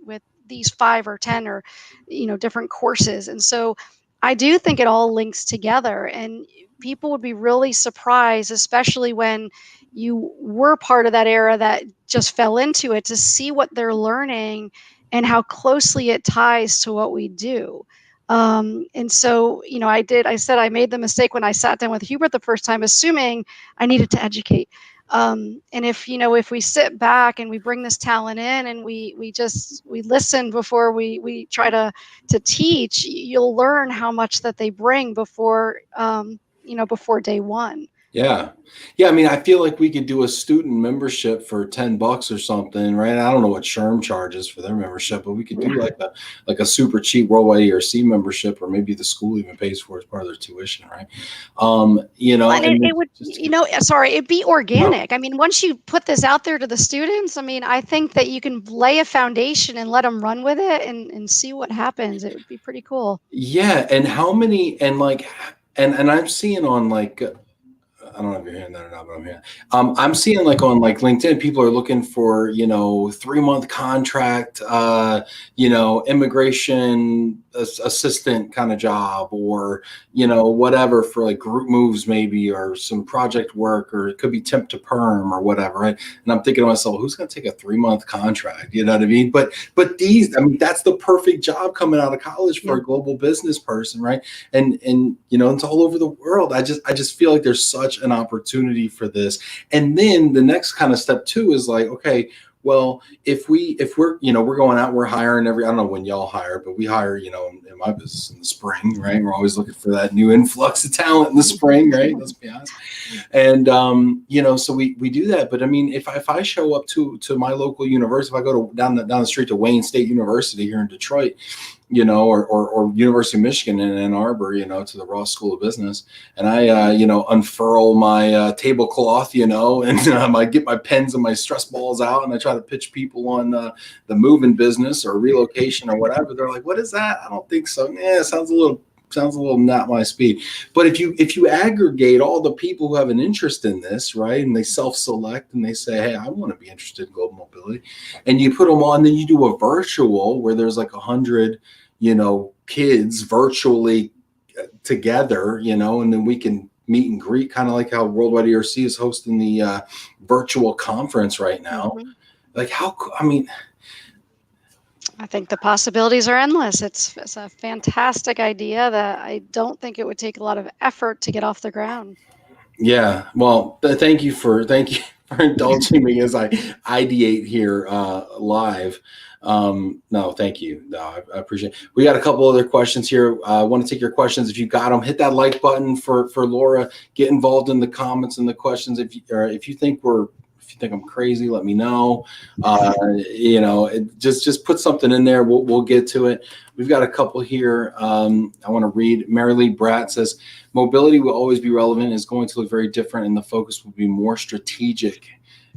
these 5 or 10 or, different courses. And so I do think it all links together, and people would be really surprised, especially when you were part of that era that just fell into it, to see what they're learning and how closely it ties to what we do. And so, I said I made the mistake when I sat down with Hubert the first time, assuming I needed to educate. And if we sit back and we bring this talent in and we listen before we try to teach, you'll learn how much that they bring before, before day one.
Yeah. Yeah. I mean, I feel like we could do a student membership for $10 or something, right? I don't know what SHRM charges for their membership, but we could do like a super cheap worldwide ERC membership, or maybe the school even pays for it as part of their tuition, right?
And it would, it'd be organic. I mean, once you put this out there to the students, I mean, I think that you can lay a foundation and let them run with it and see what happens. It would be pretty cool.
Yeah. And how many, and I'm seeing on I don't know if you're hearing that or not, but I'm hearing. I'm seeing on LinkedIn, people are looking for 3-month contract, immigration assistant kind of job, or whatever, for like group moves maybe, or some project work, or it could be temp to perm or whatever, right? And I'm thinking to myself, who's going to take a 3-month contract? You know what I mean? But that's the perfect job coming out of college for a global business person, right? And it's all over the world. I just feel like there's such an opportunity for this. And then the next kind of step too is like, okay, well, if we're we're going out, we're hiring I don't know when y'all hire, but we hire, in my business in the spring, right? We're always looking for that new influx of talent in the spring, right? Let's be honest. And so we do that. But I mean, if I show up to my local university, if I go down the street to Wayne State University here in Detroit, or University of Michigan in Ann Arbor, to the Ross School of Business, and I unfurl my tablecloth, and I get my pens and my stress balls out, and I try to pitch people on the moving business or relocation or whatever. They're like, "What is that?" I don't think so. Yeah, it sounds a little not my speed. But if you aggregate all the people who have an interest in this, right, and they self-select and they say, hey, I want to be interested in global mobility, and you put them on, then you do a virtual where there's like 100, kids virtually together, and then we can meet and greet, kind of like how Worldwide ERC is hosting the virtual conference right now. Mm-hmm. Like
I think the possibilities are endless. It's a fantastic idea that I don't think it would take a lot of effort to get off the ground.
Yeah. Well, thank you for indulging me as I ideate here live. No, thank you. No, I appreciate it. We got a couple other questions here. I want to take your questions. If you got them, hit that like button for Laura. Get involved in the comments and the questions. If you think I'm crazy, let me know. Just put something in there. We'll get to it. We've got a couple here. I want to read. Mary Lee Bratt says, mobility will always be relevant. It's going to look very different, and the focus will be more strategic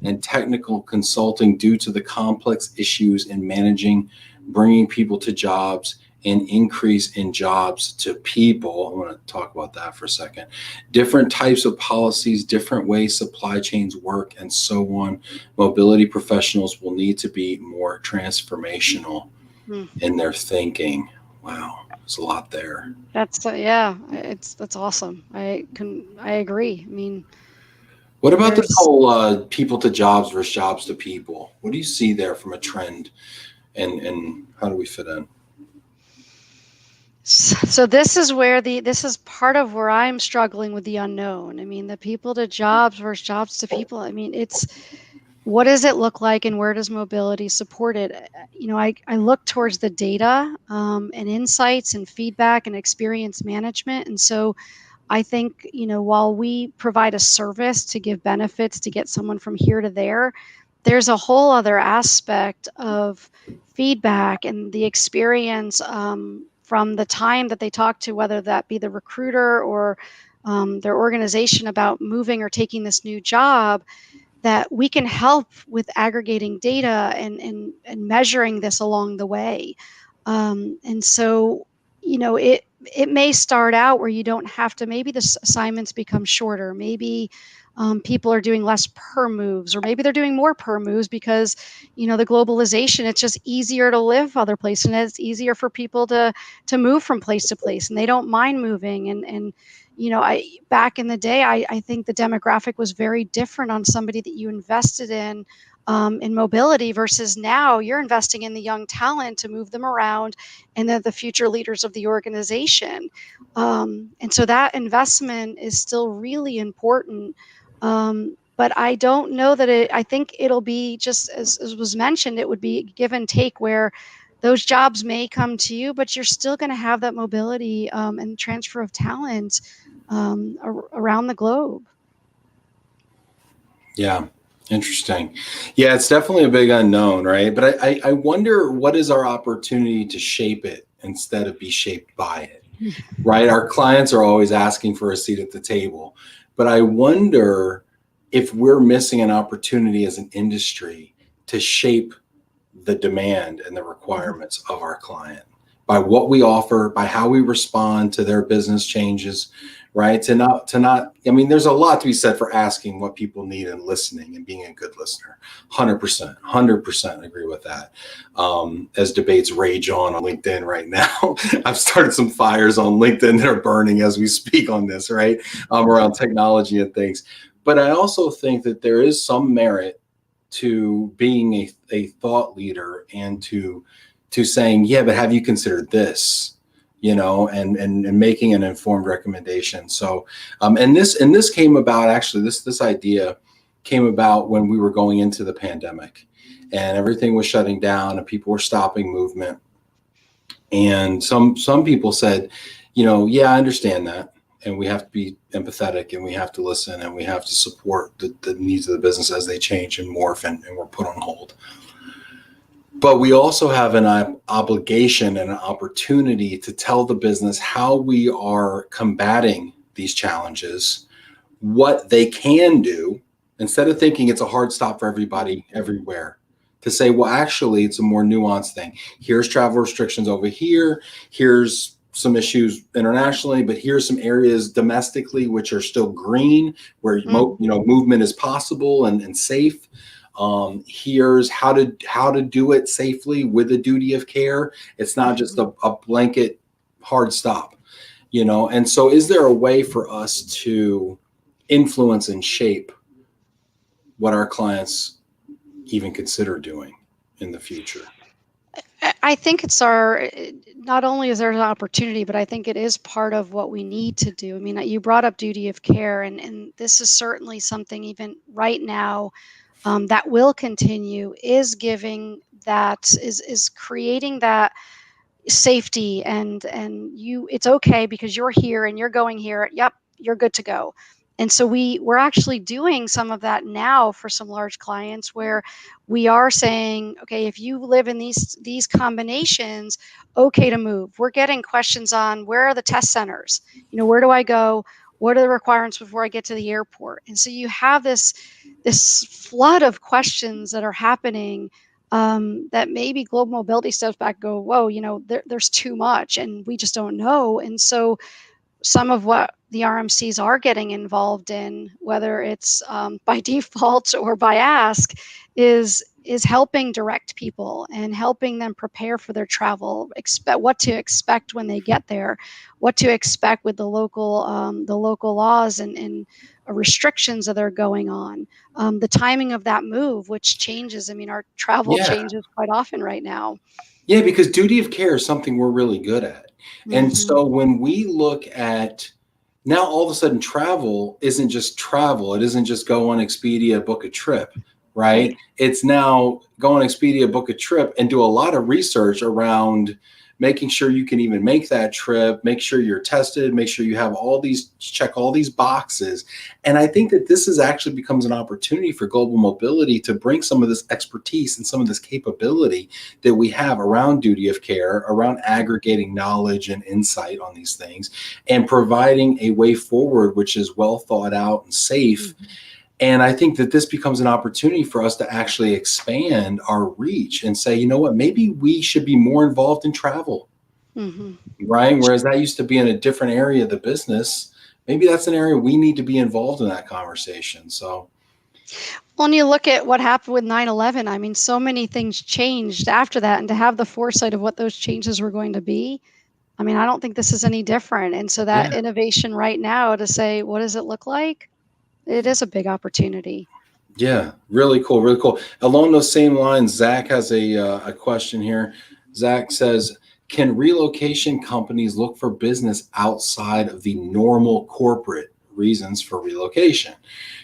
and technical consulting due to the complex issues in managing, bringing people to jobs, and increase in jobs to people. I want to talk about that for a second. Different types of policies, different ways supply chains work, and so on. Mobility professionals will need to be more transformational in their thinking. Wow, there's a lot there.
That's awesome. I agree. I mean,
what about this whole people to jobs versus jobs to people? What do you see there from a trend, and how do we fit in?
So this is part of where I'm struggling with the unknown. I mean, the people to jobs versus jobs to people. I mean, what does it look like, and where does mobility support it? I look towards the data and insights and feedback and experience management. And so I think, while we provide a service to give benefits to get someone from here to there, there's a whole other aspect of feedback and the experience from the time that they talk to, whether that be the recruiter or their organization about moving or taking this new job, that we can help with aggregating data and measuring this along the way. And so, it may start out where you don't have to, maybe the assignments become shorter. Maybe people are doing less per moves, or maybe they're doing more per moves because, the globalization, it's just easier to live other places, and it's easier for people to move from place to place, and they don't mind moving. And back in the day, I think the demographic was very different on somebody that you invested in mobility, versus now you're investing in the young talent to move them around, and they're the future leaders of the organization. And so that investment is still really important. But I don't know that I think it'll be just as was mentioned, it would be give and take, where those jobs may come to you, but you're still going to have that mobility and transfer of talent around the globe.
Yeah. Interesting. Yeah, it's definitely a big unknown, right? But I wonder, what is our opportunity to shape it instead of be shaped by it, right? Our clients are always asking for a seat at the table, but I wonder if we're missing an opportunity as an industry to shape the demand and the requirements of our client by what we offer, by how we respond to their business changes, right? To not, I mean, there's a lot to be said for asking what people need and listening and being a good listener. 100% agree with that. As debates rage on LinkedIn right now, I've started some fires on LinkedIn that are burning as we speak on this, right? Around technology and things. But I also think that there is some merit to being a thought leader, and to saying, yeah, but have you considered this? And making an informed recommendation. So, and this came about, actually, this idea came about when we were going into the pandemic, and everything was shutting down and people were stopping movement. And some people said, yeah, I understand that. And we have to be empathetic, and we have to listen, and we have to support the needs of the business as they change and morph, and we're put on hold. But we also have an obligation and an opportunity to tell the business how we are combating these challenges, what they can do, instead of thinking it's a hard stop for everybody everywhere, to say, well, actually, it's a more nuanced thing. Here's travel restrictions over here. Here's some issues internationally, but here's some areas domestically which are still green, where movement is possible and safe. Here's how to do it safely with a duty of care. It's not just a blanket hard stop, And so, is there a way for us to influence and shape what our clients even consider doing in the future?
I think not only is there an opportunity, but I think it is part of what we need to do. I mean, you brought up duty of care, and this is certainly something, even right now, that will continue, is giving that, is creating that safety, and it's okay because you're here and you're going here. Yep, you're good to go. And so we're actually doing some of that now for some large clients, where we are saying, okay, if you live in these combinations, okay to move. We're getting questions on, where are the test centers? Where do I go? What are the requirements before I get to the airport? And so you have this flood of questions that are happening, that maybe global mobility steps back and go, whoa, there's too much and we just don't know. And so some of what the RMCs are getting involved in, whether it's by default or by ask, is helping direct people and helping them prepare for their travel, expect what to expect when they get there, what to expect with the local laws and restrictions that are going on, the timing of that move, which changes. I mean, our travel changes quite often right now.
Yeah, because duty of care is something we're really good at. And so when we look at now, all of a sudden, travel isn't just travel. It isn't just go on Expedia, book a trip, right? It's now go on Expedia, book a trip, and do a lot of research around making sure you can even make that trip, make sure you're tested, make sure you have check all these boxes. And I think that this actually becomes an opportunity for global mobility to bring some of this expertise and some of this capability that we have around duty of care, around aggregating knowledge and insight on these things, and providing a way forward which is well thought out and safe. And I think that this becomes an opportunity for us to actually expand our reach and say, you know what, maybe we should be more involved in travel, right? Whereas that used to be in a different area of the business. Maybe that's an area we need to be involved in that conversation. So,
well, and you look at what happened with 9/11. I mean, so many things changed after that, and to have the foresight of what those changes were going to be, I mean, I don't think this is any different. And so that innovation right now to say, what does it look like? It is a big opportunity.
Yeah, really cool, really cool. Along those same lines, Zach has a question here. Zach says, can relocation companies look for business outside of the normal corporate reasons for relocation?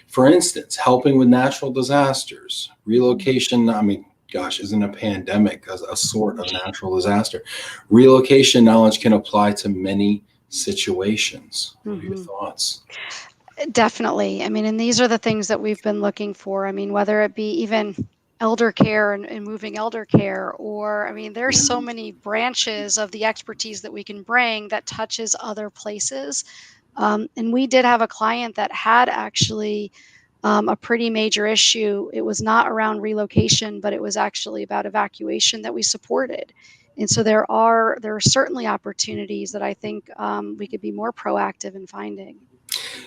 For instance, helping with natural disasters. Relocation, I mean, gosh, isn't a pandemic a sort of natural disaster? Relocation knowledge can apply to many situations. What are your thoughts?
Definitely. I mean, and these are the things that we've been looking for. I mean, whether it be even elder care and moving elder care, or, I mean, there's so many branches of the expertise that we can bring that touches other places. And we did have a client that had actually a pretty major issue. It was not around relocation, but it was actually about evacuation that we supported. And so there are certainly opportunities that I think we could be more proactive in finding.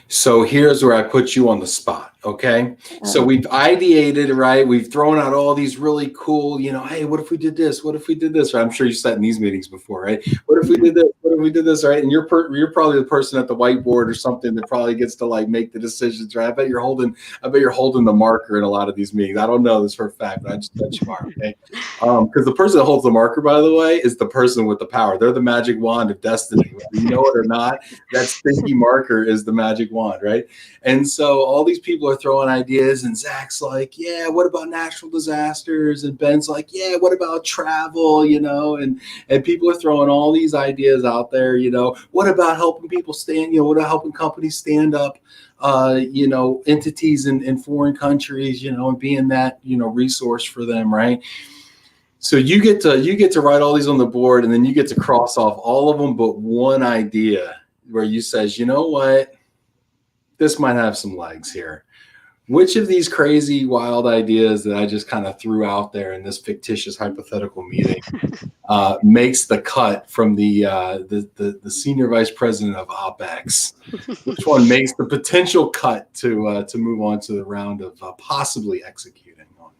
So here's where I put you on the spot, okay? So we've ideated, right? We've thrown out all these really cool, hey, what if we did this? What if we did this? Right? I'm sure you sat in these meetings before, right? What if we did this? What if we did this, right? And you're probably the person at the whiteboard or something that probably gets to like make the decisions, right? I bet you're holding the marker in a lot of these meetings. I don't know this for a fact, but I just bet you are, okay? Because the person that holds the marker, by the way, is the person with the power. They're the magic wand of destiny. Whether you know it or not, that stinky marker is the magic wand, right? And so all these people are throwing ideas, and Zach's like, yeah, what about natural disasters? And Ben's like, yeah, what about travel? And people are throwing all these ideas out there. What about helping people what about helping companies stand up entities in foreign countries, and being that resource for them, right? So you get to write all these on the board, and then you get to cross off all of them but one idea where you says, you know what, this might have some legs here. Which of these crazy, wild ideas that I just kind of threw out there in this fictitious hypothetical meeting makes the cut from the senior vice president of OpEx? Which one makes the potential cut to move on to the round of possibly executing on?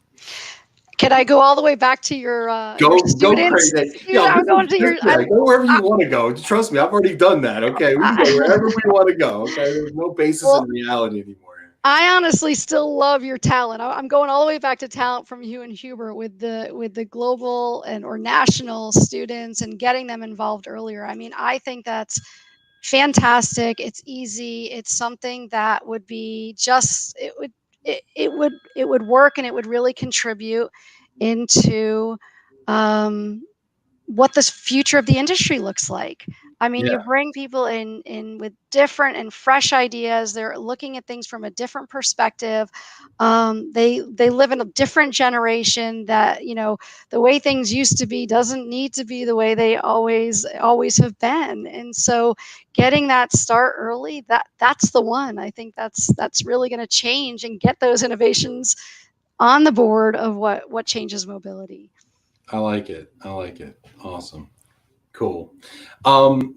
Can I go all the way back to your students?
Go crazy.
I'm going to
go wherever you want to go. Trust me, I've already done that. Okay, we can go wherever we want to go. Okay, there's no basis in reality anymore.
I honestly still love your talent. I'm going all the way back to talent from you and Hubert with the global or national students and getting them involved earlier. I mean, I think that's fantastic. It's easy. It's something that would be it would work, and it would really contribute into what the future of the industry looks like. I mean, you bring people in with different and fresh ideas. They're looking at things from a different perspective. They live in a different generation that, the way things used to be doesn't need to be the way they always have been. And so getting that start early, that's the one. I think that's really going to change and get those innovations on the board of what changes mobility.
I like it. Awesome. Cool.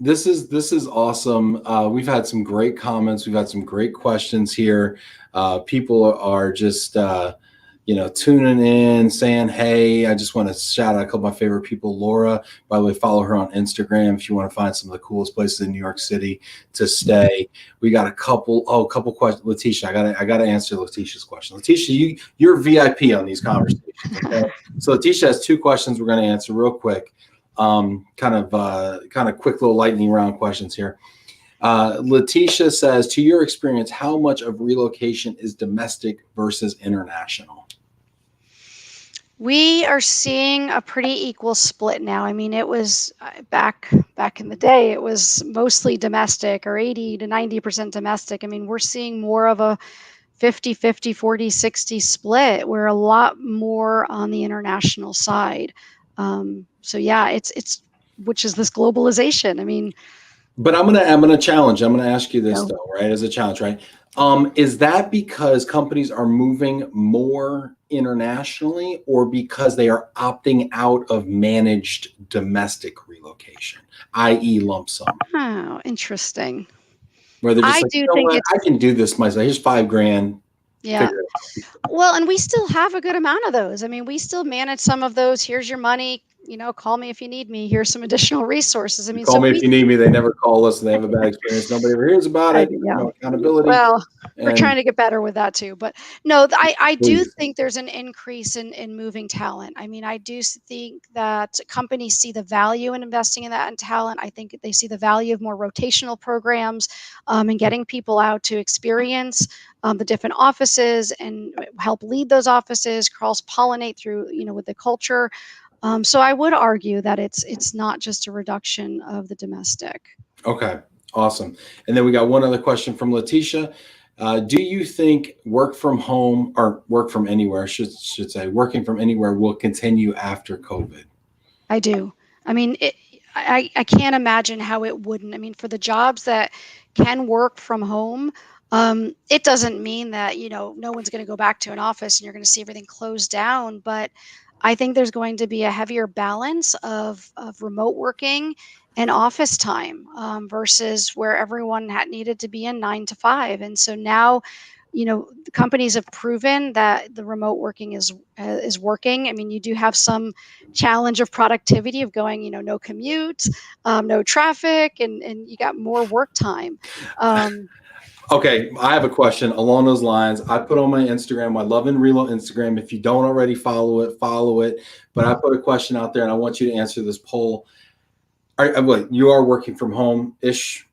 This is awesome. We've had some great comments. We've had some great questions here. People are just, tuning in, saying, hey, I just want to shout out a couple of my favorite people. Laura, by the way, follow her on Instagram if you want to find some of the coolest places in New York City to stay. We got a couple questions. Letitia, I gotta answer Letitia's question. Letitia, you're VIP on these conversations. Okay? So Letitia has two questions we're going to answer real quick. Kind of quick little lightning round questions here. Letitia says, to your experience, how much of relocation is domestic versus international?
We are seeing a pretty equal split now. I mean, it was back in the day, it was mostly domestic, or 80 to 90% domestic. I mean, we're seeing more of a 50-50, 40-60 split. We're a lot more on the international side. So yeah, it's which is this globalization. I mean,
But I'm gonna challenge. I'm gonna ask you this
no.
though, right? As a challenge, right? Is that because companies are moving more internationally, or because they are opting out of managed domestic relocation, i.e., lump sum?
Oh, interesting.
Where they're just
I
like, you
do
know
think
what,
it's,
I can do this myself. Here's $5,000.
yeah.
Figure it
Well, and we still have a good amount of those. I mean, we still manage some of those. Here's your money. Call me if you need me. Here's some additional resources. I
out.
mean,
Call
so
me if
we,
you need me. They never call us, and they have a bad experience. Nobody ever hears about it.
yeah.
No accountability.
Well, we're
And
trying to get better with that too. But no, I do
please,
think there's an increase in moving talent. I mean, I do think that companies see the value in investing in that and talent. I think they see the value of more rotational programs, and getting people out to experience the different offices and help lead those offices, cross pollinate through, with the culture. So I would argue that it's not just a reduction of the domestic.
okay, awesome. And then we got one other question from Letitia. Do you think work from home, or work from anywhere, should say, working from anywhere will continue after COVID?
I do. I mean, I can't imagine how it wouldn't. I mean, for the jobs that can work from home, it doesn't mean that, no one's going to go back to an office and you're going to see everything closed down. But I think there's going to be a heavier balance of remote working and office time, versus where everyone had needed to be in 9 to 5. And so now, the companies have proven that the remote working is working. I mean, you do have some challenge of productivity of going, no commute, no traffic, and you got more work time.
Okay, I have a question along those lines. I put on my Instagram, my Love and Relo Instagram. If you don't already follow it, follow it. But I put a question out there, and I want you to answer this poll. What, you are working from home ish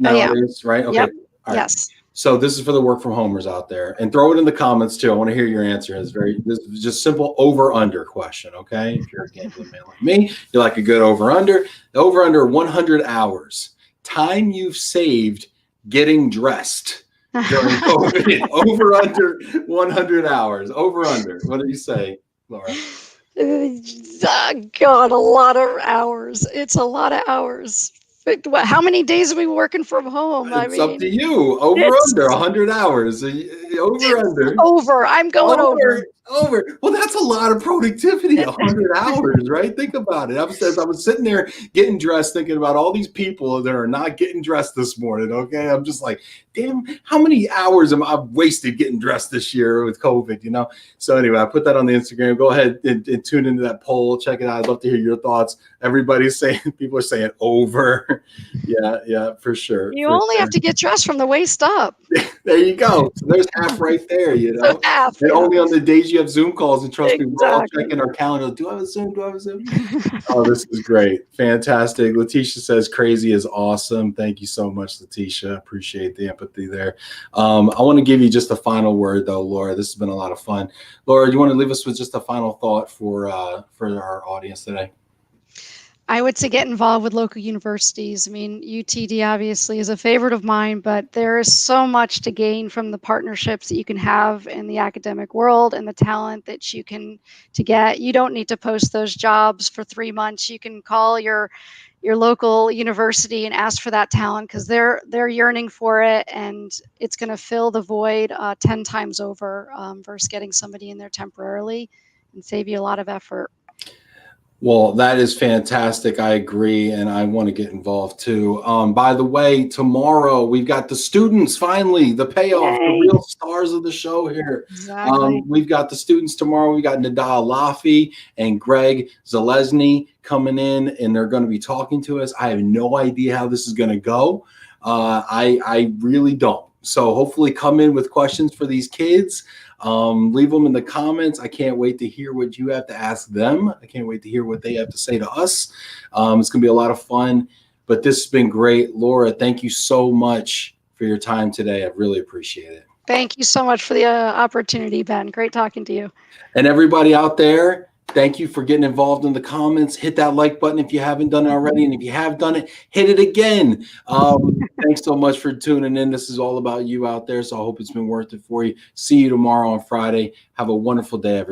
I am.
nowadays, right? Okay.
Yep.
All right.
Yes.
So this is for the work from homers out there, and throw it in the comments too. I want to hear your answer. This is just simple over under question. Okay. If you're a gambling man like me, you like a good over under. The over under 100 hours. Time you've saved getting dressed during COVID. Over under 100 hours. Over under. What do you say, Laura?
God, a lot of hours. It's a lot of hours. How many days are we working from home? I
It's up to
mean,
you. Over
it's
under 100 hours. Over under.
over. I'm going over.
Over. Well, that's a lot of productivity, 100 hours, right? Think about it. I was sitting there getting dressed, thinking about all these people that are not getting dressed this morning. Okay. I'm just like, damn, how many hours am I wasted getting dressed this year with COVID? So anyway, I put that on the Instagram. Go ahead and tune into that poll. Check it out. I'd love to hear your thoughts. Everybody's saying, people are saying over. Yeah, for sure.
You only have to get dressed from the waist up.
There you go. So there's half right there,
So half.
And
Yeah.
only on the days you have Zoom calls, and trust me, we're all
Exactly.
checking our calendar. Do I have a Zoom? Do I have a Zoom? Oh, this is great. Fantastic. Letitia says crazy is awesome. Thank you so much, Letitia. Appreciate the empathy there. I want to give you just a final word though, Laura. This has been a lot of fun. Laura, do you want to leave us with just a final thought for our audience today?
I would say get involved with local universities. I mean, UTD obviously is a favorite of mine, but there is so much to gain from the partnerships that you can have in the academic world and the talent that you can to get. You don't need to post those jobs for 3 months. You can call your local university and ask for that talent, because they're yearning for it, and it's going to fill the void 10 times over, versus getting somebody in there temporarily and save you a lot of effort.
Well, that is fantastic. I agree. And I want to get involved too. By the way, tomorrow we've got the students, finally, the payoff, the real stars of the show here.
Exactly.
We've got the students tomorrow. We got Nada Lafi and Greg Zalesny coming in, and they're going to be talking to us. I have no idea how this is going to go. I really don't. So hopefully come in with questions for these kids. Leave them in the comments. I can't wait to hear what you have to ask them. I can't wait to hear what they have to say to us. It's going to be a lot of fun, but this has been great. Laura, thank you so much for your time today. I really appreciate it.
Thank you so much for the opportunity, Ben. Great talking to you.
And everybody out there, Thank you for getting involved in the comments. Hit that like button if you haven't done it already. And if you have done it, hit it again. Thanks so much for tuning in. This is all about you out there. So I hope it's been worth it for you. See you tomorrow on Friday. Have a wonderful day, everyone.